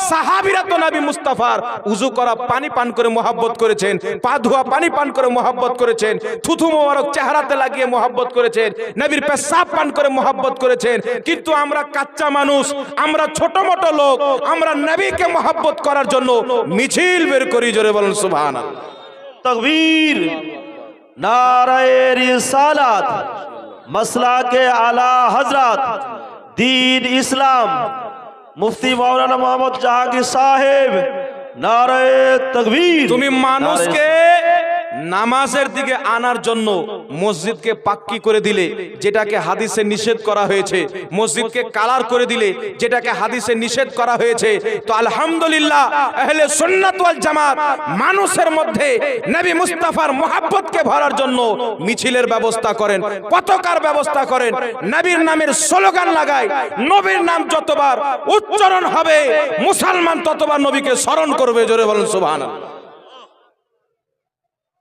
সাহাবীরা তো নবী মুস্তাফার উযু করা পানি পান করে মহব্বত করেছেন, পা ধোয়া পানি পান করে মহব্বত করেছেন, থুথু মোবারক চেহারাতে লাগিয়ে মহব্বত করেছেন, নবীর পেশাব পান করে মহব্বত করেছেন। কিন্তু আমরা কাচ্চা মানুষ, আমরা ছোট মোটো লোক, আমরা নবীকে মহব্বত করার জন্য মিছিল বের করি। জোরে বলেন সুবহানাল্লাহ। तकबीर, नाराए रिसालत, मसलाके आला हजरत, दीन इस्लाम, मुफ्ती मौलाना मोहम्मद जहांगीर साहेब, नाराए तकबीर। তুমি মানুষকে নামাজের দিকে আনার জন্য মসজিদকে পাক্কি করে দিলে যেটাকে হাদিসে নিষেধ করা হয়েছে, মসজিদকে কালার করে দিলে যেটাকে হাদিসে নিষেধ করা হয়েছে, তো আলহামদুলিল্লাহ আহলে সুন্নাত ওয়াল জামাত মানুষের মধ্যে নবী মুস্তাফার মুহাব্বতকে ভরার জন্য মিছিলের ব্যবস্থা করেন, পতাকার ব্যবস্থা করেন, নবীর নামের স্লোগান লাগায়। নবীর নাম যতবার উচ্চারণ হবে মুসলমান ততবার নবীকে স্মরণ করবে। জোরে বলেন সুবহানাল্লাহ।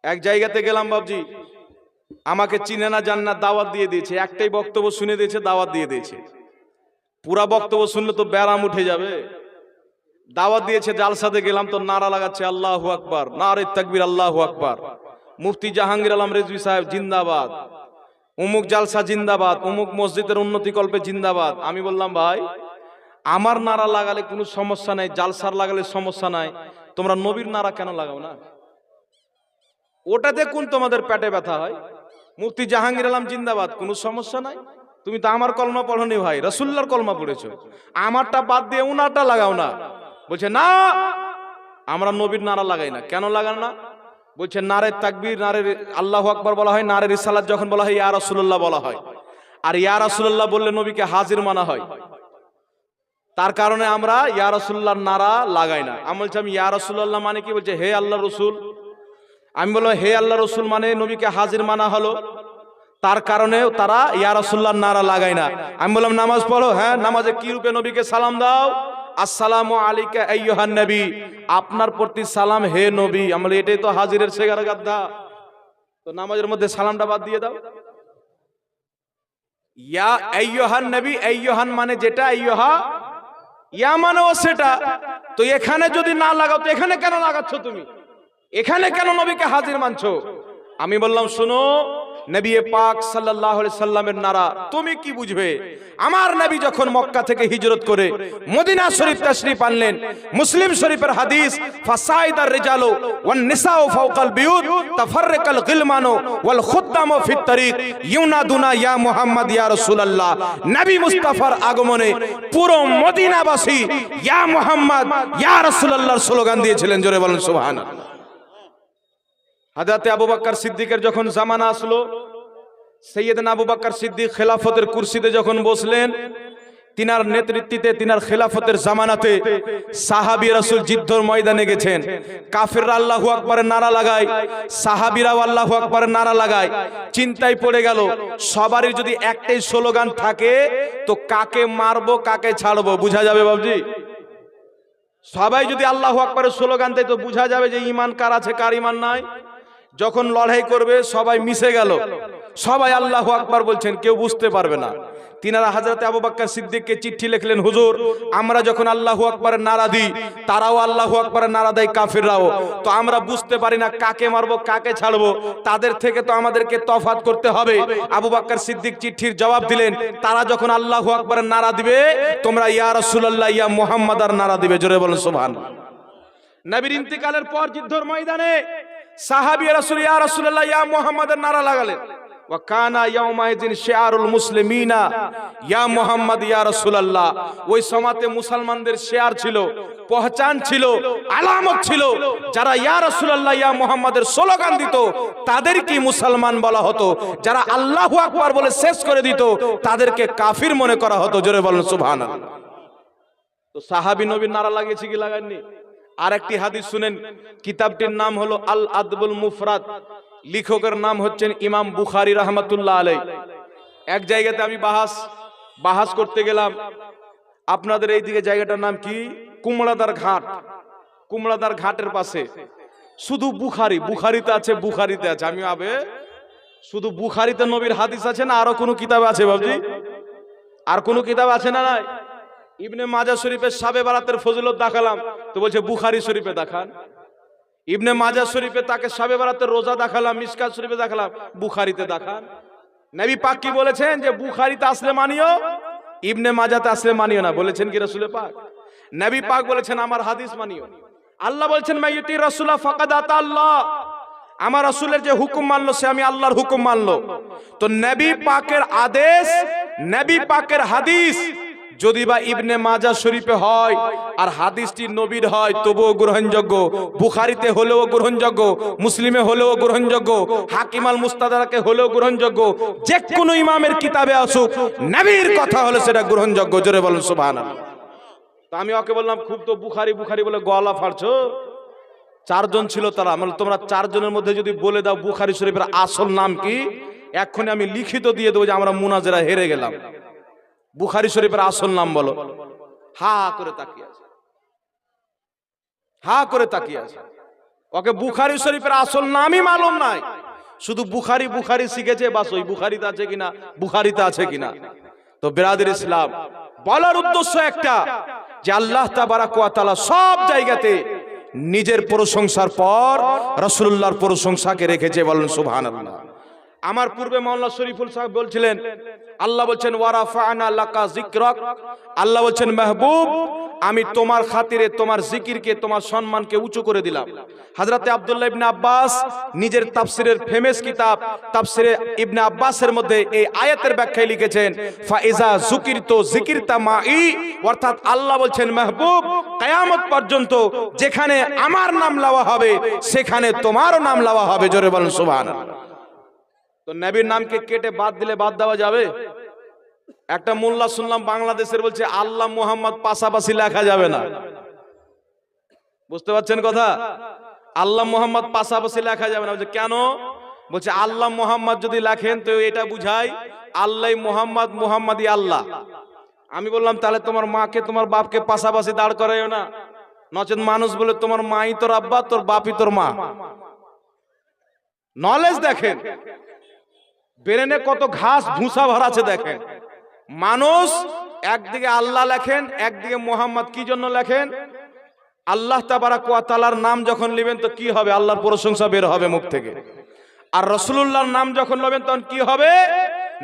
এক জায়গাতে গেলাম বাবজি, আমাকে চিনে না জান না, দাওয়াত দিয়ে দিয়েছে, একটাই বক্তব্য শুনে দিয়েছে, দাওয়াত দিয়ে দিয়েছে। পুরা বক্তব্য শুনলে তো ব্যারাম উঠে যাবে। দাওয়াত দিয়েছে, জালসাতে গেলাম তো নারা লাগাচ্ছে আল্লাহু আকবার, নারে তাকবীর, আল্লাহু আকবার। মুফতি জাহাঙ্গীর আলম রেজভী সাহেব জিন্দাবাদ, অমুক জালসা জিন্দাবাদ, অমুক মসজিদের উন্নতি কল্পে জিন্দাবাদ। আমি বললাম ভাই, আমার নারা লাগালে কোনো সমস্যা নাই, জালসার লাগালে সমস্যা নাই, তোমরা নবীর নারা কেন লাগাও না? ওটাতে কোন তোমাদের পেটে ব্যথা হয়? মুফতি জাহাঙ্গীর আলম জিন্দাবাদ, কোনো সমস্যা নাই। তুমি তো আমার কলমা পড়নি ভাই, রাসূলুল্লাহর কলমা পড়েছো, আমারটা বাদ দিয়ে উনারটা লাগাও না। বলছে না, আমরা নবীর নারা লাগাই না। কেন লাগান না? বলছে নারে তাকবীর, নারে আল্লাহু আকবার বলা হয়, নারে রিসালাত যখন বলা হয় ইয়া রাসূলুল্লাহ বলা হয়, আর ইয়া রাসূলুল্লাহ বললে নবীকে হাজির মানা হয়। তার কারণে আমরা ইয়া রাসূলুল্লাহর নারা লাগাই না। আমি বলছি আমি ইয়া রাসূলুল্লাহ মানে কি? বলছে হে আল্লাহ রসুল। আমি বললাম হে আল্লাহ রসুল মানে নবীকে হাজির মানা হলো, তার কারণেও তারা ইয়া রাসূলুল্লাহর নারা লাগায় না। আমি বললাম নামাজ পড়ো, হ্যাঁ নামাজে কি রূপে নবীকে সালাম দাও? আসসালামু আলাইকা আইয়ুহান নবী, আপনার প্রতি সালাম হে নবী। আমরা এটাই তো হাজিরের সেগার গাদ্ধা, তো নামাজের মধ্যে সালামটা বাদ দিয়ে দাও। ইয়া আইয়ুহান নবী, আইয়ুহান মানে যেটা, আইয়ুহা ইয়া মানেও সেটা। তো এখানে যদি না লাগাও তো এখানে কেন লাগাচ্ছ তুমি? এখানে কেন নবীকে হাজির মানছো? আমি বললাম শোনো, নবী পাক সাল্লাল্লাহু আলাইহি সাল্লামের নারা তুমি কি বুঝবে? আমার নবী যখন মক্কা থেকে হিজরত করে মদিনা শরীফ তাশরীফ আনলেন, মুসলিম শরীফের হাদিস, ফাসাইদার রিজালু ওয়ান নিসাউ ফাওকাল বিয়ুত তাফাররাকাল গিলমানু ওয়াল খুদ্দামু ফিত তারিক ইউনাদুনা ইয়া মুহাম্মদ ইয়া রাসূলুল্লাহ। নবী মুস্তাফার আগমনে পুরো মদিনাবাসী ইয়া মুহাম্মদ ইয়া রাসূলুল্লাহর স্লোগান দিয়েছিলেন। জোরে বলেন সুবহানাল্লাহ। হযরত আবু বকর সিদ্দিকের যখন জামানা আসলো, সৈয়দনা আবু বকর সিদ্দিক খেলাফতের কুরসিতে যখন বসলেন, তিনার নেতৃত্বে তিনার খেলাফতের জামানাতে সাহাবী রাসূল যুদ্ধের ময়দানে গেছেন। কাফিররা আল্লাহু আকবারের নারা লাগায়, সাহাবীরাও আল্লাহু আকবারের নারা লাগায়। চিন্তায় পড়ে গেল, সবারই যদি একটাই স্লোগান থাকে তো কাকে মারবো কাকে ছাড়বো বোঝা যাবে বাবজি। সবাই যদি আল্লাহু আকবারের স্লোগান দেয় তো বোঝা যাবে যে ঈমান কার আছে কার ঈমান নাই। যখন লড়াই করবে সবাই মিশে গেল, সবাই আল্লাহু আকবার বলছেন, কেউ বুঝতে পারবে না। তিনারা হযরত আবু বকর সিদ্দিককে চিঠি লিখলেন, হুজুর আমরা যখন আল্লাহু আকবারের নারা দিই তারাও আল্লাহু আকবারের নারা দেয়, কাফিররাও, তো আমরা বুঝতে পারি না কাকে মারবো কাকে ছাড়বো, তাদের থেকে তো আমাদেরকে তফাৎ করতে হবে। আবু বকর সিদ্দিক চিঠির জবাব দিলেন, তারা যখন আল্লাহু আকবারের নারা দিবে তোমরা ইয়া রাসূলুল্লাহ ইয়া মুহাম্মাদার নারা দিবে। জোরে বলেন সুবহানাল্লাহ। নবীর ইন্তিকালের পর যুদ্ধের ময়দানে সাহাবী রাসূল ইয়া রাসূলুল্লাহ ইয়া মুহাম্মাদের নারা লাগালেন। ওয়া কানা ইয়াউমাইযিন শিআরুল মুসলিমিনা ইয়া মুহাম্মদ ইয়া রাসূলুল্লাহ। ওই সময়তে মুসলমানদের শিআর ছিল, পহচান ছিল, আলামত ছিল। যারা ইয়া রাসূলুল্লাহ ইয়া মুহাম্মাদের স্লোগান দিত তাদেরকে মুসলমান বলা হতো, যারা আল্লাহু আকবার বলে শেষ করে দিত তাদেরকে কাফির মনে করা হতো। জোরে বলেন সুবহানাল্লাহ। তো সাহাবী নবীর নারা লাগিয়েছে কি লাগাননি? আরেকটি হাদিস শুনেন, কিতাবটির নাম হলো আল আদবুল মুফরাদ, লেখকের নাম হচ্ছেন ইমাম বুখারী রাহমাতুল্লাহ আলাইহি। এক জায়গাতে আমি বাহাস করতে গেলাম, আপনাদের এইদিকে জায়গাটার নাম কি? কুমড়াদার ঘাট। কুমড়াদার ঘাটের পাশে শুধু বুখারীতে আছে। আমি আবে শুধু বুখারীতে নবীর হাদিস আছে না আরো কোনো কিতাব আছে বাবজি? আর কোনো কিতাব আছে না? নাই। ইবনে মাজাহ শরীফের শাবে বারাতের ফজিলত দেখালাম তো বলছে বুখারী শরীফে দেখান। ইবনে মাজাহ শরীফে তাকে শাবে বারাতের রোজা দেখালাম, মিশকাত শরীফে দেখালাম, বুখারীতে দেখান। নবী পাক কি বলেছেন যে বুখারীতে আসলে মানিও, ইবনে মাজাহতে আসলে মানিও না, বলেছেন কি রাসূল পাক? নবী পাক বলেছেন আমার হাদিস মানিও। আল্লাহ বলেছেন মাইয়ুতি রাসূলা ফাকাদ আতা আল্লাহ, আমার রাসূলের যে হুকুম মানলো সে আমি আল্লাহর হুকুম মানলো। তো নবী পাকের আদেশ, নবী পাকের হাদিস যদি বা ইবনে মাজাহ শরীফে হয় আর হাদিসটি নবীর হয় তবুও গ্রহণযোগ্য, বুখারীতে হলেও গ্রহণযোগ্য, মুসলিমে হলেও গ্রহণযোগ্য, হাকিম আল মুস্তাদরাকে হলেও গ্রহণযোগ্য, যে কোনো ইমামের কিতাবে আসুক নবীর কথা হলে সেটা গ্রহণযোগ্য। জোরে বলেন সুবহানাল্লাহ। তো আমি ওকে বললাম খুব তো বুখারী বুখারী বলে গলা ফাড়ছো। চারজন ছিল তারা, মানে তোমরা চারজনের মধ্যে যদি বলে দাও বুখারী শরীফের আসল নাম কি, এক্ষুনি আমি লিখিত দিয়ে দেবো যে আমরা মুনাজারা হেরে গেলাম। বুখারী শরীফের আসল নাম বলো। হা করে তাকিয়ে আছে, হা করে তাকিয়ে আছে। ওকে বুখারী শরীফের আসল নামই মালুম নাই, শুধু বুখারী বুখারী শিখেছে, বাস ওই বুখারীতে আছে কিনা, বুখারীতে আছে কিনা। তো বিরাদর ইসলাম, বলার উদ্দেশ্য একটা যে আল্লাহ তাবারাক ওয়া তাআলা সব জায়গাতে নিজের প্রশংসার পর রাসূলুল্লাহর প্রশংসাকে রেখেছে। বলেন সুবহানাল্লাহ। আমার পূর্বে মাওলানা শরীফুল সাহেব বলছিলেন, আল্লাহ বলছেন ওয়ারাফা'না লাকা যিকরাক, আল্লাহ বলছেন মাহবুব আমি তোমার খাতিরে তোমার জিকিরকে, তোমার সম্মানকে উঁচু করে দিলাম। হযরতে আব্দুল্লাহ ইবনে আব্বাস নিজের তাফসিরের ফেমাস কিতাব তাফসিরে ইবনে আব্বাসের মধ্যে এই আয়াতের ব্যাখ্যায় লিখেছেন ফাইজা যুকিরতু যিকিরতা মাই, অর্থাৎ আল্লাহ বলছেন মাহবুব কিয়ামত পর্যন্ত যেখানে আমার নাম লওয়া হবে সেখানে তোমারও নাম লওয়া হবে। জোরে বলেন সুবহানাল্লাহ। তো নবীর নামকে কেটে বাদ দিলে বাদ দেওয়া যাবে? একটা মোল্লা শুনলাম বাংলাদেশের বলছে আল্লাহ মুহাম্মদ পাশাপাশি লেখা যাবে না। বুঝতে পারছেন কথা? আল্লাহ মুহাম্মদ পাশাপাশি লেখা যাবে না। বলছে কেন? বলছে আল্লাহ মুহাম্মদ যদি লেখেন তো এটা বুঝায় আল্লাহ মুহাম্মদ, মুহাম্মাদি আল্লাহ। আমি বললাম তাহলে তোমার মাকে তোমার বাপকে পাশাপাশি দাঁড় করাইও না, নচেত মানুষ বলে তোমার মাই তোর আব্বা, তোর বাপই তোর মা। নলেজ দেখেন, ব্রেনে কত ঘাস ভুসা ভরা আছে দেখেন। মানুষ একদিকে আল্লাহ লেখেন, একদিকে মুহাম্মদ। কি জন্য লেখেন? আল্লাহ তাবারাক ওয়া তাআলার নাম যখন নেবেন তো কি হবে? আল্লাহর প্রশংসা বের হবে মুখ থেকে। আর রাসূলুল্লাহর নাম যখন নেবেন তখন কি হবে?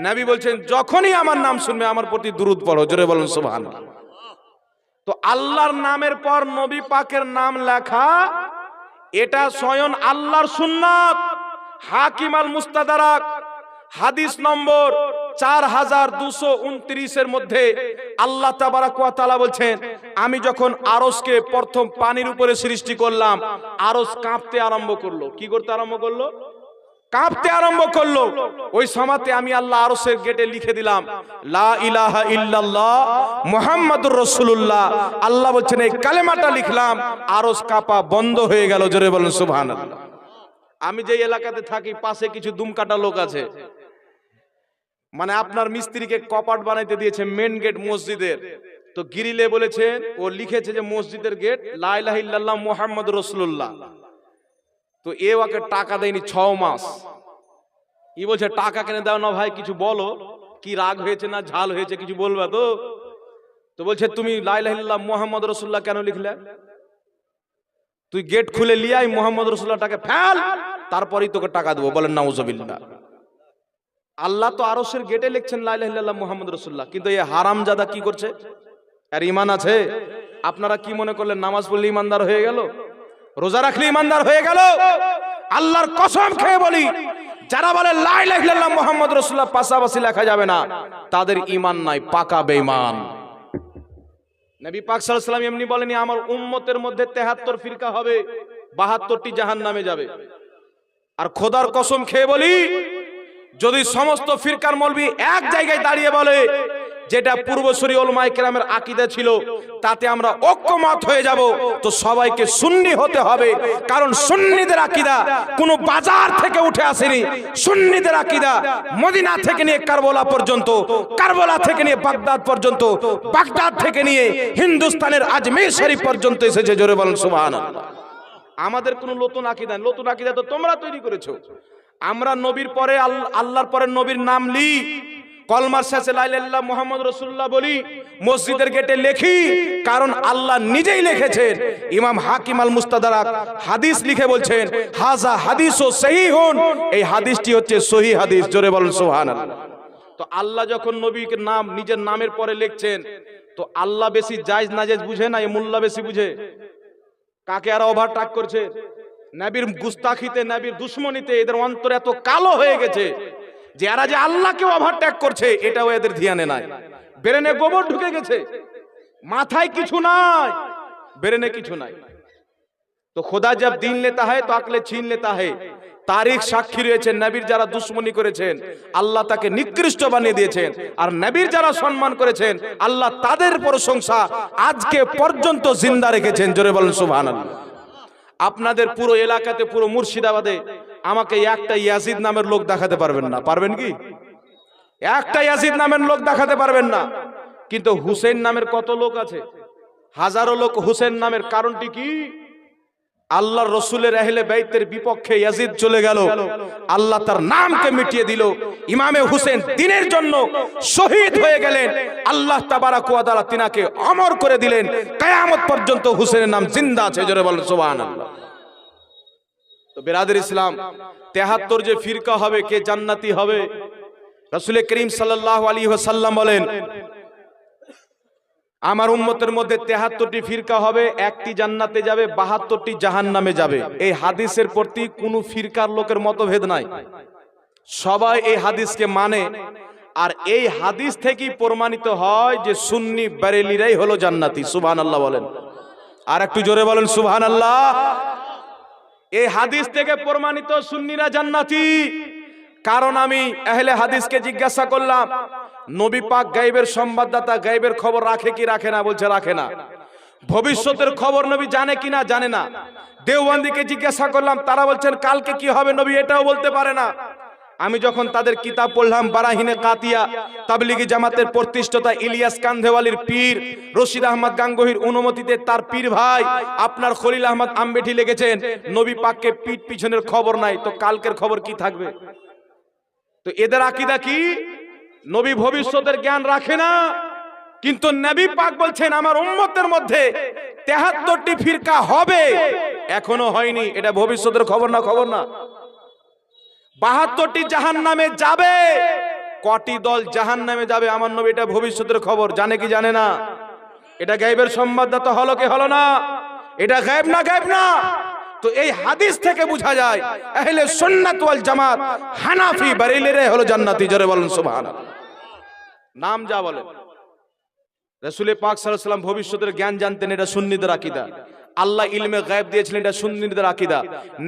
নবী বলছেন যখনই আমার নাম শুনবে আমার প্রতি দুরূদ পড়ো। জোরে বলেন সুবহানাল্লাহ। তো আল্লাহর নামের পর নবী পাকের নাম লেখা এটা স্বয়ং আল্লাহর সুন্নাত। হাকিম আল মুস্তাদরাক হাদিস নম্বর 4229 এর মধ্যে আল্লাহ তাবারাক ওয়া তাআলা বলছেন আমি যখন আরশকে প্রথম পানির উপরে সৃষ্টি করলাম আরশ কাঁপতে আরম্ভ করলো। কি করতে আরম্ভ করলো? কাঁপতে আরম্ভ করলো। ওই সময়তে আমি আল্লাহ আরশের গেটে লিখে দিলাম লা ইলাহা ইল্লাল্লাহ মুহাম্মাদুর রাসূলুল্লাহ। আল্লাহ বলছেন এই কালেমাটা লিখলাম, আরশ কাঁপা বন্ধ হয়ে গেল। জোরে বলেন সুবহানাল্লাহ। আমি যে এলাকাতে থাকি পাশে কিছু দুমকাটা লোক আছে, মানে আপনার মিস্ত্রিকে কপাট বানাইতে দিয়েছে মেন গেট মসজিদের, তো গিরিলে বলেছেন ও লিখেছে যে মসজিদের গেট লা ইলাহা ইল্লাল্লাহ মুহাম্মাদুর রাসূলুল্লাহ। তো এ ওকে টাকা দেয়নি 6 মাস। ই বলছে টাকা কেন দাও না ভাই, কিছু বলো, কি রাগ হয়েছে না ঝাল হয়েছে কিছু বলবা তো? তো বলছে তুমি লা ইলাহা ইল্লাল্লাহ মুহাম্মাদুর রাসূলুল্লাহ কেন লিখলে? তুই গেট খুলে লিয়াই মুহাম্মদ রাসূলুল্লাহ টাকা ফেল, তারপরেই তোকে টাকা দেবো। বলেন নাউজুবিল্লাহ। আল্লাহ তো আরশের গেটে লিখছেন লা ইলাহা ইল্লাল্লাহ মুহাম্মদ রাসূলুল্লাহ, কিন্তু এই হারামজাদা কি করছে? আর ঈমান আছে? আপনারা কি মনে করলেন নামাজ পড়লে ঈমানদার হয়ে গেল, রোজা রাখলে ঈমানদার হয়ে গেল? আল্লাহর কসম খেয়ে বলি যারা বলে লা ইলাহা ইল্লাল্লাহ মুহাম্মদ রাসূলুল্লাহ পাশাপাশি লেখা যাবে না, তাদের ঈমান নাই, পাকা বেঈমান। নবী পাক সাল্লাল্লাহু আলাইহি ওয়াসাল্লাম এমনি বলেনি আমার উম্মতের মধ্যে 73 ফিরকা হবে, 72টি জাহান্নামে যাবে। আর খোদার কসম খেয়ে বলি যদি সমস্ত ফিরকার মৌলবি এক জায়গায় দাঁড়িয়ে বলে যেটা পূর্বসূরি উলামায়ে কেরামের আকীদা ছিল তাতে আমরা ঐক্যমত হয়ে যাব, তো সবাইকে সুন্নি হতে হবে। কারণ সুন্নিদের আকীদা কোনো বাজার থেকে উঠে আসেনি। সুন্নিদের আকীদা মদিনা থেকে নিয়ে কারবালা পর্যন্ত, কারবালা থেকে নিয়ে বাগদাদ পর্যন্ত, বাগদাদ থেকে নিয়ে হিন্দুস্তানের আজমির শরীফ পর্যন্ত এসেছে। জোরে বলেন সুবহানাল্লাহ। আমাদের কোনো নতুন আকীদা, নতুন আকীদা তো তোমরা তৈরি করেছো। আমরা নবীর পরে আল্লাহর পরে নবীর নাম লি, কলমার শেষে লা ইলাহা ইল্লাল্লাহ মুহাম্মদ রাসূলুল্লাহ বলি, মসজিদের গেটে লেখি, কারণ আল্লাহ নিজেই লিখেছেন। ইমাম হাকিম আল মুস্তাদরাক হাদিস লিখে বলছেন হাযা হাদিসু সহিহুন, এই হাদিসটি হচ্ছে সহিহ হাদিস। জোরে বলেন সুবহানাল্লাহ। তো আল্লাহ যখন নবীর নাম নিজের নামের পরে লিখছেন, তো আল্লাহ বেশি জায়েজ নাজেজ বুঝে না, এই মোল্লা বেশি বুঝে? কাকে আর ওভারটেক করছে? নবীর গুস্তাখিতে, নবীর দুশমনিতে এদের অন্তর এত কালো হয়ে গেছে যে এরা যে আল্লাহকে ওভারটেক করছে এটাও এদের ধ্যানে নাই। ব্রেনে গোবর ঢুকে গেছে, মাথায় কিছু নাই, ব্রেনে কিছু নাই। তো খোদা জব দিন লেতা হয় তো আকলে ছিন লেতা হয়। তারিখ সাক্ষী রয়েছে, নবীর যারা দুশ্মনী করেছেন আল্লাহ তাকে নিকৃষ্ট বানিয়ে দিয়েছেন, আর নবীর যারা সম্মান করেছেন আল্লাহ তাদের প্রশংসা আজকে পর্যন্ত জিন্দা রেখেছেন। জোরে বলেন সুবহানাল্লাহ। আপনাদের পুরো এলাকাতে, পুরো মুর্শিদাবাদে আমাকে একটা ইয়াজিদ নামের লোক দেখাতে পারবেন না, পারবেন কি? একটা ইয়াজিদ নামের লোক দেখাতে পারবেন না, কিন্তু হুসেন নামের কত লোক আছে, হাজারো লোক হুসেন নামের। কারণটি কি? আল্লাহর রসুলের আহলে বাইতের বিপক্ষে ইয়াজিদ চলে গেল, আল্লাহ তার নামকে মিটিয়ে দিল। ইমামে হুসেন দ্বীনের জন্য শহীদ হয়ে গেলেন, আল্লাহ তাবারাক ওয়া তাআলা তিনাকে অমর করে দিলেন, কিয়ামত পর্যন্ত হুসেনের নাম জিন্দা আছে। জোরে বলেন সুবহানাল্লাহ। তো বিরাদর ইসলাম, 73 যে ফিরকা হবে, কে জান্নাতি হবে? রাসূল করিম সাল্লাল্লাহু আলাইহি ওয়াসাল্লাম বলেন, আমার উম্মতের মধ্যে 73টি ফিরকা হবে, একটি জান্নাতে যাবে, 72টি জাহান্নামে যাবে। এই হাদিসের প্রতি কোনো ফিরকার লোকের মতভেদ নাই, সবাই এই হাদিসকে মানে। আর এই হাদিস থেকেই প্রমাণিত হয় যে সুন্নি বেরেলিরাই হলো জান্নাতি। সুবহানাল্লাহ বলেন, আর একটু জোরে বলেন সুবহানাল্লাহ। এই হাদিস থেকে প্রমাণিত সুন্নিরা জান্নাতি। কারণ আমি আহলে হাদিসকে জিজ্ঞাসা করলাম, নবী পাক গায়বের সংবাদদাতা, গায়বের খবর রাখে কি রাখে না? বলছে রাখে না। ভবিষ্যতের খবর নবী জানে কিনা? জানে না। দেওবন্দিকে জিজ্ঞাসা করলাম, তারা বলছেন কালকে কি হবে নবী এটাও বলতে পারে না। আমি যখন তাদের কিতাব পড়লাম, বারাহিনে কাতিয়া, তাবলিগি জামাতের প্রতিষ্ঠাতা ইলিয়াস কান্ধেওয়ালির পীর রশিদ আহমদ গাঙ্গোহীর অনুমতিতে তার পীর ভাই আপনার খলিল আহমদ আম্বেঠি লিখেছেন, নবী পাককে পিঠ পিছনের খবর নাই, তো কালকের খবর কি থাকবে? তো এদের আকীদা কি? নবী ভবিষ্যতের জ্ঞান রাখে না, কিন্তু নবী পাক বলছেন আমার উম্মতের মধ্যে 73টি ফিরকা হবে, এখনো হয়নি। এটা ভবিষ্যতের খবর না? খবর না। 72টি জাহান্নামে যাবে। কটি দল জাহান্নামে যাবে আমার নবী এটা ভবিষ্যতের খবর জানে কি জানে না? এটা গায়বের সংবাদদাতা হলো কি হলো না? এটা গায়ব না? গায়ব না। তো এই হাদিস থেকে বোঝা যায় আহলে সুন্নাত ওয়াল জামাত হানাফি বেরেলিরা হলো জান্নাতি। জোরে বলেন সুবহানাল্লাহ। নাম যা বলে, রাসূল পাক সাল্লাল্লাহু আলাইহি ওয়াসাল্লাম ভবিষ্যতের জ্ঞান জানতেন, এটা সুন্নিদের আকীদা। আল্লাহ ইলমে গায়েব দিয়েছিলেন, এটা সুন্নিদের আকীদা।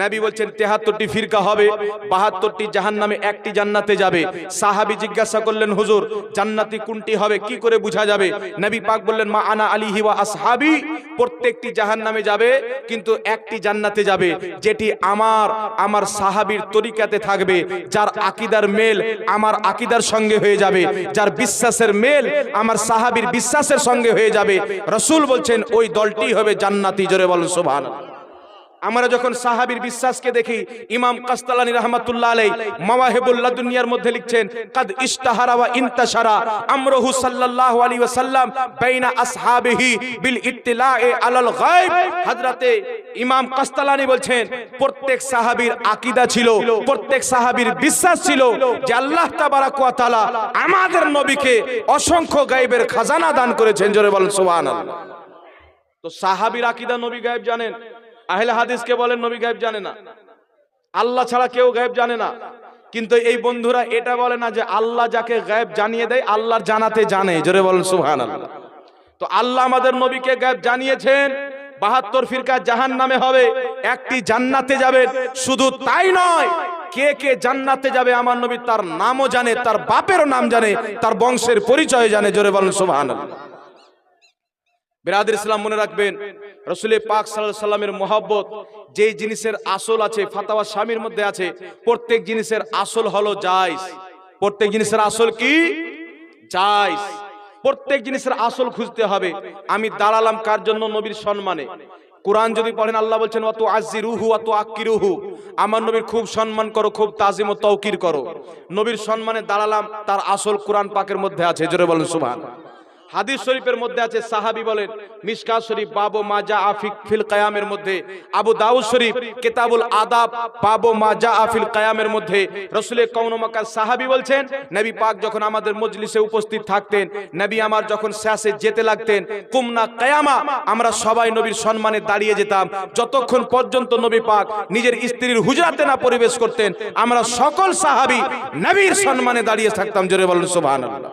নবী বলছেন 73টি ফিরকা হবে, 72টি জাহান্নামে, একটি জান্নাতে যাবে। সাহাবী জিজ্ঞাসা করলেন, হুজুর জান্নাতি কোনটি হবে, কি করে বোঝা যাবে? নবী পাক বললেন, মা আনা আলিহি ওয়া আসহাবি, প্রত্যেকটি জাহান্নামে যাবে কিন্তু একটি জান্নাতে যাবে, যেটি আমার সাহাবীর তরিকাতে থাকবে, যার আকীদার মেল আমার আকীদার সঙ্গে হয়ে যাবে, যার বিশ্বাসের মেল আমার সাহাবীর বিশ্বাসের সঙ্গে হয়ে যাবে। রাসূল বলছেন ওই দলটি হবে জান্নাতি। জোরে বলেন সুবহানাল্লাহ। আমরা যখন সাহাবীর বিশ্বাসকে দেখি, ইমাম কাসতালানী রাহমাতুল্লাহ আলাইহি মাওয়াহিবুল লাদুনিয়ার মধ্যে লিখছেন, কাদ ইশতাহারা ওয়া ইনতাশারা আমরুহু সাল্লাল্লাহু আলাইহি ওয়াসাল্লাম বাইনা আসহাবিহি বিল ইত্তিলা'i আলাল গায়ব। হযরতে ইমাম কাসতালানী বলছেন প্রত্যেক সাহাবীর আকীদা ছিল, প্রত্যেক সাহাবীর বিশ্বাস ছিল যে আল্লাহ তাবারাক ওয়া তাআলা আমাদের নবীকে অসংখ্য গায়বের খাজানা দান করেছেন। জোরে বলেন সুবহানাল্লাহ। তো সাহাবীর আকীদা নবী গায়েব জানেন, আহলে হাদিসকে বলেন নবী গায়েব জানে না, আল্লাহ ছাড়া কেউ গায়েব জানে না। কিন্তু এই বন্ধুরা এটা বলে না যে আল্লাহ যাকে গায়েব জানিয়ে দেয় আল্লাহর জানাতে জানে। জোরে বলেন সুবহানাল্লাহ। তো আল্লাহ আমাদের নবীকে গায়েব জানিয়েছেন 72 ফিরকা জাহান্নামে হবে, একটি জান্নাতে যাবে। শুধু তাই নয়, কে কে জান্নাতে যাবে আমার নবী তার নামও জানে, তার বাপেরও নাম জানে, তার বংশের পরিচয় জানে। জোরে বলেন সুবহানাল্লাহ। বিরাদর ইসলাম, মনে রাখবেন রাসূল পাক সাল্লাল্লাহু আলাইহি সাল্লামের মহব্বত যেই জিনিসের আসল আছে, ফাতাওয়া শামীর মধ্যে আছে, প্রত্যেক জিনিসের আসল হলো জায়েজ। প্রত্যেক জিনিসের আসল কি? জায়েজ। প্রত্যেক জিনিসের আসল খুঁজতে হবে। আমি দাঁড়ালাম কার জন্য? নবীর সম্মানে। কোরআন যদি পড়েন আল্লাহ বলছেন ওয়া তুআজ্জিরুহু ওয়া তুআক্কিরুহু, আমার নবীর খুব সম্মান করো, খুব তাজিম ও তাওকির করো। নবীর সম্মানে দাঁড়ালাম, তার আসল কোরআন পাকের মধ্যে আছে। জোরে বলেন সুবহানাল্লাহ। হাদিস শরীফের মধ্যে আছে, সাহাবী বলেন, মিশকাত শরীফ বাবু মা জাআ ফিল কিয়ামের মধ্যে, আবু দাউদ শরীফ কিতাবুল আদাব বাবু মা জাআ ফিল কিয়ামের মধ্যে রাসূল কাউন মাক্কার সাহাবী বলছেন, নবী পাক যখন আমাদের মজলিসে উপস্থিত থাকতেন, নবী আমার যখন শেষে যেতে লাগতেন, কুমনা কিয়ামা, আমরা সবাই নবীর সম্মানে দাঁড়িয়ে যেতাম, যতক্ষণ পর্যন্ত নবী পাক নিজের স্ত্রীর হুজরাতে না প্রবেশ করতেন, আমরা সকল সাহাবী নবীর সম্মানে দাঁড়িয়ে থাকতাম। জোরে বলেন সুবহানাল্লাহ।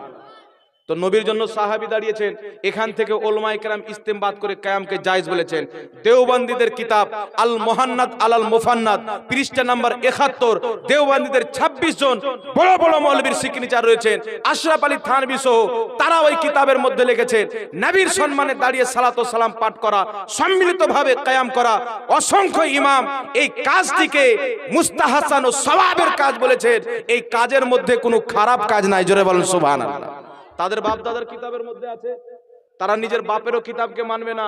তো নবীর জন্য সাহাবী দাঁড়িয়েছেন, এখান থেকে উলামায়ে কেরাম ইস্তেমবাদ করে কিয়ামকে জায়েজ বলেছেন। দেওবন্দীদের কিতাব আল মুহান্নাদ আলাল মুফান্নাদ পৃষ্ঠা নাম্বার 71, দেওবন্দীদের 26 জন বড় বড় মৌলবীর সিগনেচার রয়েছেন, আশরাফ আলী থানভী সহ, তারা ওই কিতাবের মধ্যে লিখেছেন নবীর সম্মানে দাঁড়িয়ে সালাত ও সালাম পাঠ করা, সম্মিলিতভাবে কিয়াম করা, অসংখ্য ইমাম এই কাজটিকে মুস্তাহাসান ও সওয়াবের কাজ বলেছেন। এই কাজের মধ্যে কোনো খারাপ কাজ নাই, জোরে বলেন সুবহানাল্লাহ। তাদের বাপ দাদার কিতাবের মধ্যে আছে, তারা নিজের বাপেরও কিতাবকে মানবে না,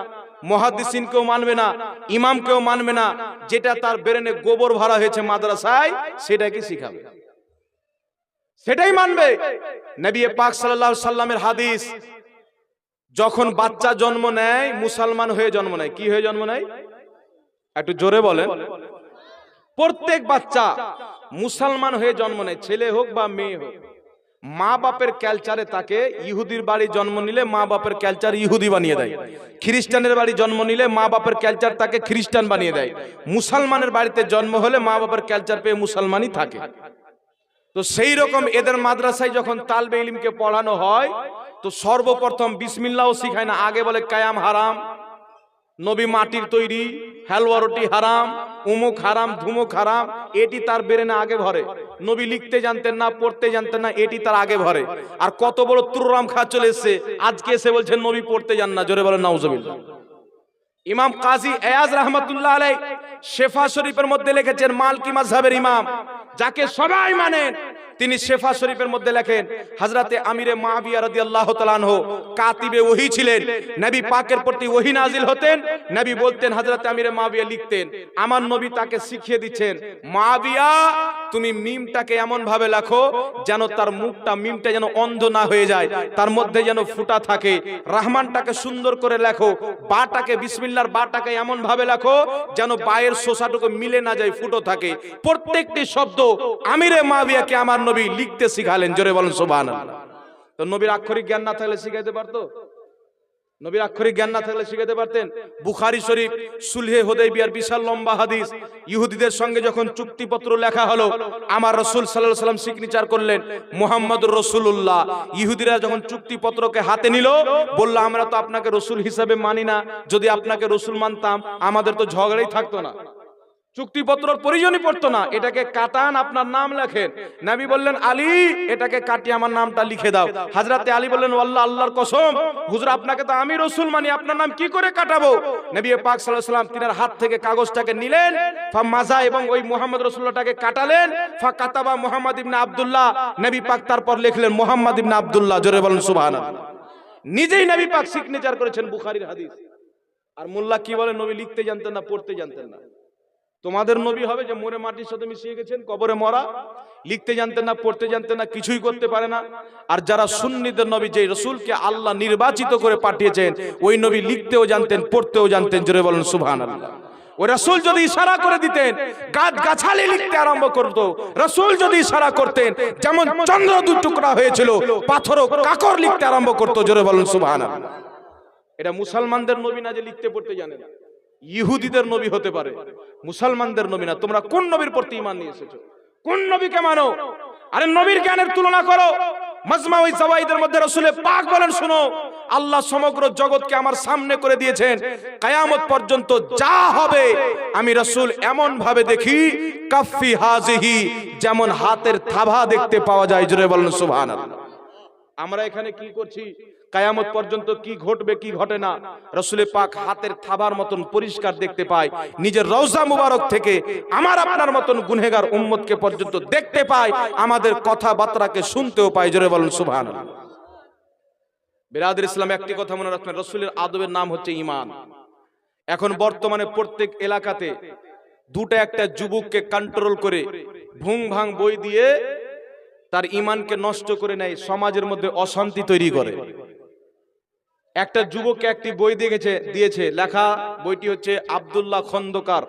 মুহাদ্দিসিনকেও মানবে না, ইমামকেও মানবে না, যেটা তার ব্রেনে গোবর ভরা হয়েছে মাদ্রাসায় সেটাকে শিখাবে, সেটাই মানবে। নবী পাক সাল্লাল্লাহু আলাইহি সাল্লামের হাদিস, যখন বাচ্চা জন্ম নেয় মুসলমান হয়ে জন্ম নেয়। কি হয়ে জন্ম নেয়? একটু জোরে বলেন। প্রত্যেক বাচ্চা মুসলমান হয়ে জন্ম নেয়, ছেলে হোক বা মেয়ে হোক। মা বাপের কালচারে তাকে, ইহুদির বাড়ি জন্ম নিলে মা বাপের কালচার ইহুদি বানিয়ে দেয়, খ্রিস্টানের বাড়ি জন্ম নিলে মা বাপের কালচার তাকে খ্রিস্টান বানিয়ে দেয়, মুসলমানের বাড়িতে জন্ম হলে মা বাপের কালচার পেয়ে মুসলমানই থাকে। তো সেই রকম এদের মাদ্রাসায় যখন তালবে ইলমকে পড়ানো হয় তো সর্বপ্রথম বিসমিল্লাহও শিখায় না, আগে বলে কায়াম হারাম, নবী মাটির তৈরি, হালুয়া রুটি হারাম, উমুক হারাম, ধুমুক হারাম, এটি তার ব্রেনে আগে ভরে। নবী লিখতে জানতেন না, পড়তে জানতেন না, এটি তার আগে ভরে। আর কত বড় তুররাম খা চলে এসেছে, আজকে এসে বলছেন নবী পড়তে জান না, জোরে বলেন নাউজুবিল্লাহ। ইমাম কাজী এয়াজ রাহমাতুল্লাহ আলাইহি শেফা শরীফের মধ্যে লিখেছেন, মালকি মাযহাবের ইমাম যাকে সবাই মানেন, তিনি শেফা শরীফের মধ্যে লেখেন, হযরতে আমিরে মুআবিয়া রাদিয়াল্লাহু তাআলা আনহু কাতিবে ওহী ছিলেন, নবী পাকের প্রতি ওহী নাজিল হতেন, নবী বলতেন, হযরতে আমিরে মুআবিয়া লিখতেন, আমার নবী তাকে শিখিয়ে দিচ্ছেন, মুআবিয়া তুমি মিমটাকে এমন ভাবে লেখো যেন তার মুখটা, মিমটা যেন অন্ধ না হয়ে যায়, তার মধ্যে যেন ফুটা থাকে। রহমানটাকে সুন্দর করে লেখো, বাটাকে, বিসমিল্লাহর বাটাকে এমন ভাবে লেখো যেন বায়ের শোষাটুকু মিলে না যায়, ফুটো থাকে। প্রত্যেকটি শব্দ আমিরে মুআবিয়াকে আমার নবী লিখতে শিখালেন, জোরে বলেন সুবহানাল্লাহ। তো নবীর আক্ষরিক জ্ঞান না থাকলে শিখাইতে পারতো? নবীর আক্ষরিক জ্ঞান না থাকলে শিখাতে পারতেন? বুখারী শরীফ সুলহে হুদাইবিয়ার বিশাল লম্বা হাদিস, ইহুদিদের সঙ্গে যখন চুক্তিপত্র লেখা হলো, আমার রাসূল সাল্লাল্লাহু আলাইহি সাল্লাম সিগনেচার করলেন মুহাম্মাদুর রাসূলুল্লাহ। ইহুদিরা যখন চুক্তিপত্রকে হাতে নিল, বলল, আমরা তো আপনাকে রাসূল হিসাবে মানি না, যদি আপনাকে রাসূল মানতাম আমাদের তো ঝগড়াই থাকতো না, চুক্তিপত্রর প্রয়োজনই পড়তো না, এটাকে কাটান, আপনার নাম লেখেন। নবী বললেন, আলী এটাকে কাটিয়ে আমার নামটা লিখে দাও। হযরতে আলী বললেন, আল্লাহ, আল্লাহর কসম হুজুর, আপনাকে তো আমি রাসূল মানি, আপনার নাম কি করে কাটাবো? নবী পাক সাল্লাল্লাহু আলাইহি ওয়াসাল্লাম তিনার হাত থেকে কাগজটাকে নিলেন, ফামাজা, এবং ওই মুহাম্মদ রাসূলুল্লাহটাকে কাটালেন, ফাকাতাবা মুহাম্মদ ইবনে আব্দুল্লাহ। নবী পাক তারপর লিখলেন মুহাম্মদ ইবনে আব্দুল্লাহ, জোরে বলেন সুবহানাল্লাহ। নিজেই নবী পাক সিগনেচার করেছেন, বুখারীর হাদিস। আর মোল্লা কি বলে, নবী লিখতে জানতেন না, পড়তে জানতেন না। তোমাদের নবী হবে যে মরে মাটির সাথে মিশিয়ে গেছেন, কবরে মরা, লিখতে জানতেন না, পড়তে জানতেন না, কিছুই করতে পারে না। আর যারা সুন্নিদের নবী, যে রাসূলকে আল্লাহ নির্বাচিত করে পাঠিয়েছেন, ওই নবী লিখতেও জানতেন, পড়তেও জানতেন, জোরে বলেন সুবহানাল্লাহ। ওই রাসূল যদি ইশারা করে দিতেন, গাছ গাছালি লিখতে আরম্ভ করতো। রাসূল যদি ইশারা করতেন, যেমন চন্দ্র দুই টুকরা হয়েছিল, পাথরও কাকর লিখতে আরম্ভ করতো, জোরে বলেন সুবহানাল্লাহ। এটা মুসলমানদের নবী না যে লিখতে পড়তে জানে না, ইহুদিদের নবী হতে পারে, মুসলমানদের নবী না। তোমরা কোন নবীর প্রতি ঈমান নিয়ে এসেছো? কোন নবীকে মানো? আরে নবীর জ্ঞানের তুলনা করো। মাজমাউই জাওয়াইদের মধ্যে রাসূল পাক বলেন, শুনো, আল্লাহ সমগ্র জগৎকে আমার সামনে করে দিয়েছেন, কিয়ামত পর্যন্ত যা হবে আমি রাসূল এমন ভাবে দেখি, কাফি হাজিহি, যেমন হাতের থাবা দেখতে পাওয়া যায়, জোরে বলেন সুবহানাল্লাহ। আমরা এখানে কি করছি, কিয়ামত পর্যন্ত কি ঘটবে কি ঘটে না, রাসূল পাক হাতের থাবার মতন পরিষ্কার দেখতে পায়। নিজের রওজা মুবারক থেকে আমার আপনার মতন গুনহেগার উম্মতকে পর্যন্ত দেখতে পায়, আমাদের কথাবার্তাকে শুনতেও পায়, জোরে বলেন সুবহানাল্লাহ। বিরাদর ইসলাম, একটি কথা মনে রাখবেন, রাসূলের আদবের নাম হচ্ছে ঈমান। এখন বর্তমানে প্রত্যেক এলাকাতে দুটো একটা যুবককে কন্ট্রোল করে ভুং ভাং বই দিয়ে তার ঈমানকে নষ্ট করে নেয়, সমাজের মধ্যে অশান্তি তৈরি করে। একটা যুবককে একটি বই দিয়েছে লেখা, বইটি হচ্ছে আব্দুল্লাহ খন্দকার,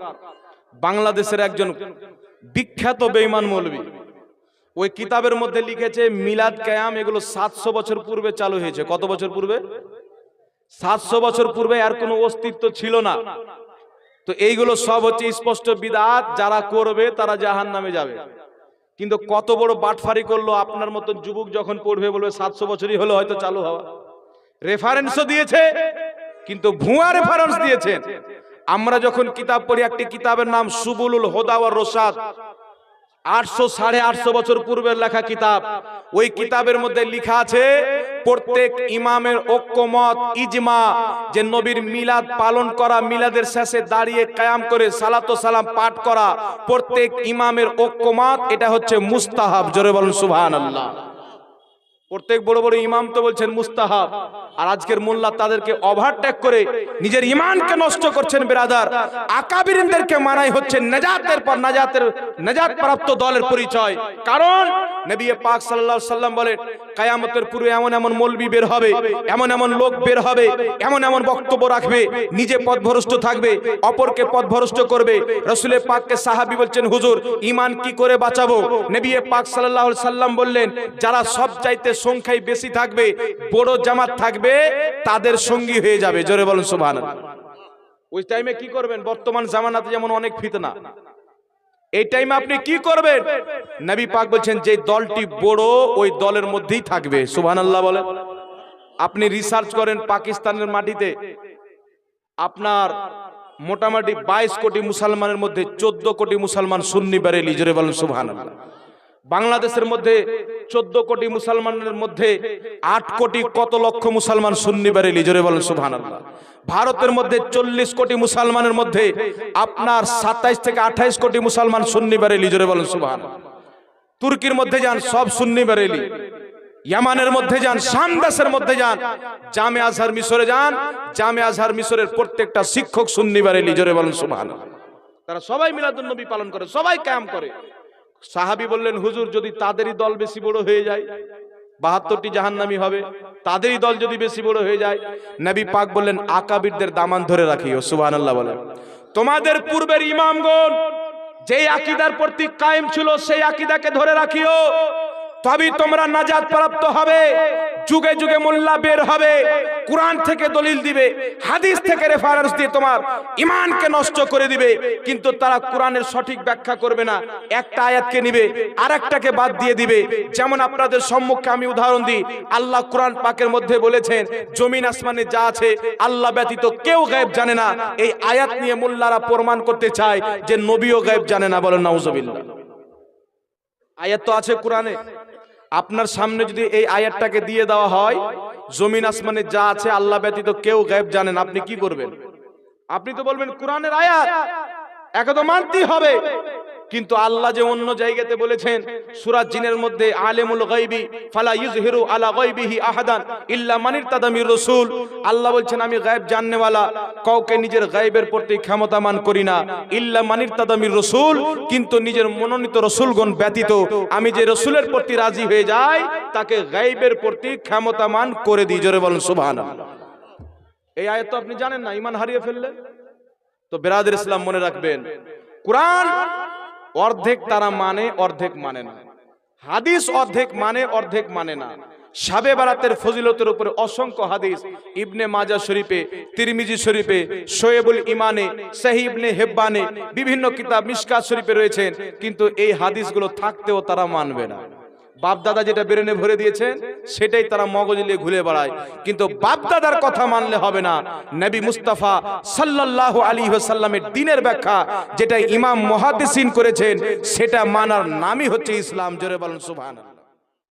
বাংলাদেশের একজন বিখ্যাত বেঈমান মৌলবী। ওই কিতাবের মধ্যে লিখেছে মিলাদ কিয়াম এগুলো 700 বছর পূর্বে চালু হয়েছে। কত বছর পূর্বে? 700 বছর পূর্বে আর কোনো অস্তিত্ব ছিল না। তো এইগুলো সব হচ্ছে স্পষ্ট বিদআত, যারা করবে তারা জাহান্নামে যাবে। কিন্তু কত বড় বাটফারি করলো। আপনার মতন যুবক যখন পড়বে বলবে 700 বছরই হলো হয়তো চালু হওয়া। রেফারেন্সও দিয়েছে, কিন্তু ভুয়া রেফারেন্স দিয়েছেন। আমরা যখন কিতাব পড়ি, একটি কিতাবের নাম সুবুলুল হুদা ওয়ার রশাদ, 800-850 বছর পূর্বের লেখা কিতাব। ওই কিতাবের মধ্যে লেখা আছে প্রত্যেক ইমামের ঐক্যমত, ইজমা, যে নবীর মিলাদ পালন করা, মিলাদের শেষে দাঁড়িয়ে কায়াম করে সালাত ও সালাম পাঠ করা, প্রত্যেক ইমামের ঐক্যমত, এটা হচ্ছে মুস্তাহাব। জোরে বলুন সুবহানাল্লাহ। প্রত্যেক বড় বড় ইমাম তো বলছেন মুস্তাহাব, আর আজকের মোল্লা তাদেরকে ওভারটেক করে নিজের ঈমানকে নষ্ট করছেন। ব্রাদার, আকাবিরিনদেরকে মানাই হচ্ছে নাজাতের পর নাজাত প্রাপ্ত দলের পরিচয়। কারণ নবী পাক সাল্লাল্লাহু আলাইহি সাল্লাম বলেন, কিয়ামতের পূর্বে এমন এমন মৌলবি বের হবে, এমন এমন লোক বের হবে, এমন এমন বক্তব্য রাখবে, নিজে পথভ্রষ্ট থাকবে, অপরকে পথভ্রষ্ট করবে। রাসূল পাককে সাহাবী বলছেন, হুজুর ঈমান কি করে বাঁচাবো? নবী পাক সাল্লাল্লাহু আলাইহি সাল্লাম বললেন, যারা সব চাইতে সংখ্যায় বেশি থাকবে, বড় জামাত থাকবে, তাদের সঙ্গী হয়ে যাবে। জোরে বলুন সুবহানাল্লাহ। ওই টাইমে কি করবেন? বর্তমান জামানাতে যেমন অনেক ফিতনা, এই টাইমে আপনি কি করবেন? নবী পাক বলছেন, যে দলটি বড় ওই দলের মধ্যেই থাকবে। সুবহানাল্লাহ বলেন। আপনি রিসার্চ করেন, পাকিস্তানের মাটিতে আপনার মোটামুটি 22 কোটি মুসলমানের মধ্যে 14 কোটি মুসলমান সুন্নি বেরেলি। জোরে বলেন সুবহানাল্লাহ। বাংলাদেশের মধ্যে 14 কোটি মুসলমানের মধ্যে 8 কোটি কত লক্ষ মুসলমান সুন্নি বেরেলি। জোরে বলেন সুবহানাল্লাহ। ভারতের মধ্যে 40 কোটি মুসলমানের মধ্যে আপনার 27 থেকে 28 কোটি মুসলমান সুন্নি বেরেলি। জোরে বলেন সুবহানাল্লাহ। তুর্কির মধ্যে যান, সব সুন্নি বেরেলি। ইয়ামানের মধ্যে যান, শাম দেশের মধ্যে যান, জামে আজহার মিশরে যান, জামে আজহার মিশরের প্রত্যেকটা শিক্ষক সুন্নি বেরেলি। জোরে বলেন সুবহানাল্লাহ। তারা সবাই মিলাদুন নবী পালন করে, সবাই কায়াম করে। সাহাবী বললেন, হুজুর যদি তাদেরই দল বেশি বড় হয়ে যায়, 72টি জাহান্নামী হবে, তাদেরই দল যদি বেশি বড় হয়ে যায়, নবী পাক বললেন, আকাবিরদের দামান ধরে রাখিও। সুবহানাল্লাহ বলেন। তোমাদের পূর্বের ইমামগণ যেই আকীদার প্রতি কায়েম ছিল, সেই আকীদাকে ধরে রাখিও, তবেই তোমরা নাজাত প্রাপ্ত হবে। যুগে যুগে মোল্লা বের হবে, কুরআন থেকে দলিল দিবে, হাদিস থেকে রেফারেন্স দিয়ে তোমার ঈমানকে নষ্ট করে দিবে, কিন্তু তারা কুরআনের সঠিক ব্যাখ্যা করবে না। একটা আয়াতকে নিবে, আরেকটাকে বাদ দিয়ে দিবে। যেমন আপনাদের সম্মুখে আমি উদাহরণ দিই, আল্লাহ কুরআন পাকের মধ্যে বলেছেন, জমিন আসমানে যা আছে আল্লাহ ব্যতীত কেউ গায়েব জানে না। এই আয়াত নিয়ে মোল্লারা প্রমাণ করতে চায় যে নবীও গায়েব জানে না। বলেন নাউজুবিল্লাহ। আয়াত তো আছে কোরআনে। আপনার সামনে যদি এই আয়াতটাকে দিয়ে দেওয়া হয়, জমিন আসমানে যা আছে আল্লাহ ব্যতীত কেউ গায়েব জানেন, আপনি কি করবেন? আপনি তো বলবেন কোরআনের আয়াত, একে তো মানতেই হবে। কিন্তু আল্লাহ যে অন্য জায়গাতে বলেছেন, সূরা জিনের মধ্যে, আলিমুল গায়বি ফালা ইযহিরু আলা গায়বিহি আহাদান ইল্লা মান ইরতাদা মির রাসূল। আল্লাহ বলছেন, আমি গায়েব জাননেওয়ালা, কাউকে নিজের গায়েবের প্রতি ক্ষমতামান করি না, ইল্লা মান ইরতাদা মির রাসূল, কিন্তু নিজের মনোনীত রাসূলগণ ব্যতীত আমি যে রাসূলের প্রতি রাজি হয়ে যাই, তাকে গায়েবের প্রতি ক্ষমতামান করে দিই। জোরে বলেন সুবহানাল্লাহ। এই আয়াত তো আপনি জানেন না, ঈমান হারিয়ে ফেললেন। তো বিরাদর ইসলাম মনে রাখবেন, কোরআন অর্ধেক তারা মানে, অর্ধেক মানে না। হাদিস অর্ধেক মানে, অর্ধেক মানে না। শাবে বারাতের ফজিলতের উপরে অসংখ্য হাদিস ইবনে মাজাহ শরীফে, তিরমিজি শরীফে, শোয়েবুল ইমানে, সহিহ ইবনে হিব্বানে, বিভিন্ন কিতাব মিশকাত শরীফে রয়েছেন, কিন্তু এই হাদিসগুলো থাকতেও তারা মানবে না। বাপদাদা যেটা ব্রেনে ভরে দিয়েছেন সেটাই তারা মগজে নিয়ে ঘুরে বেড়ায়, কিন্তু বাপদাদার কথা মানলে হবে না। নবী মুস্তাফা সাল্লাল্লাহু আলাইহি ওয়াসাল্লামের দ্বীনের ব্যাখ্যা যেটা ইমাম মুহাদ্দিসিন করেছেন, সেটা মানার নামই হচ্ছে ইসলাম। জোরে বলেন সুবহানাল্লাহ।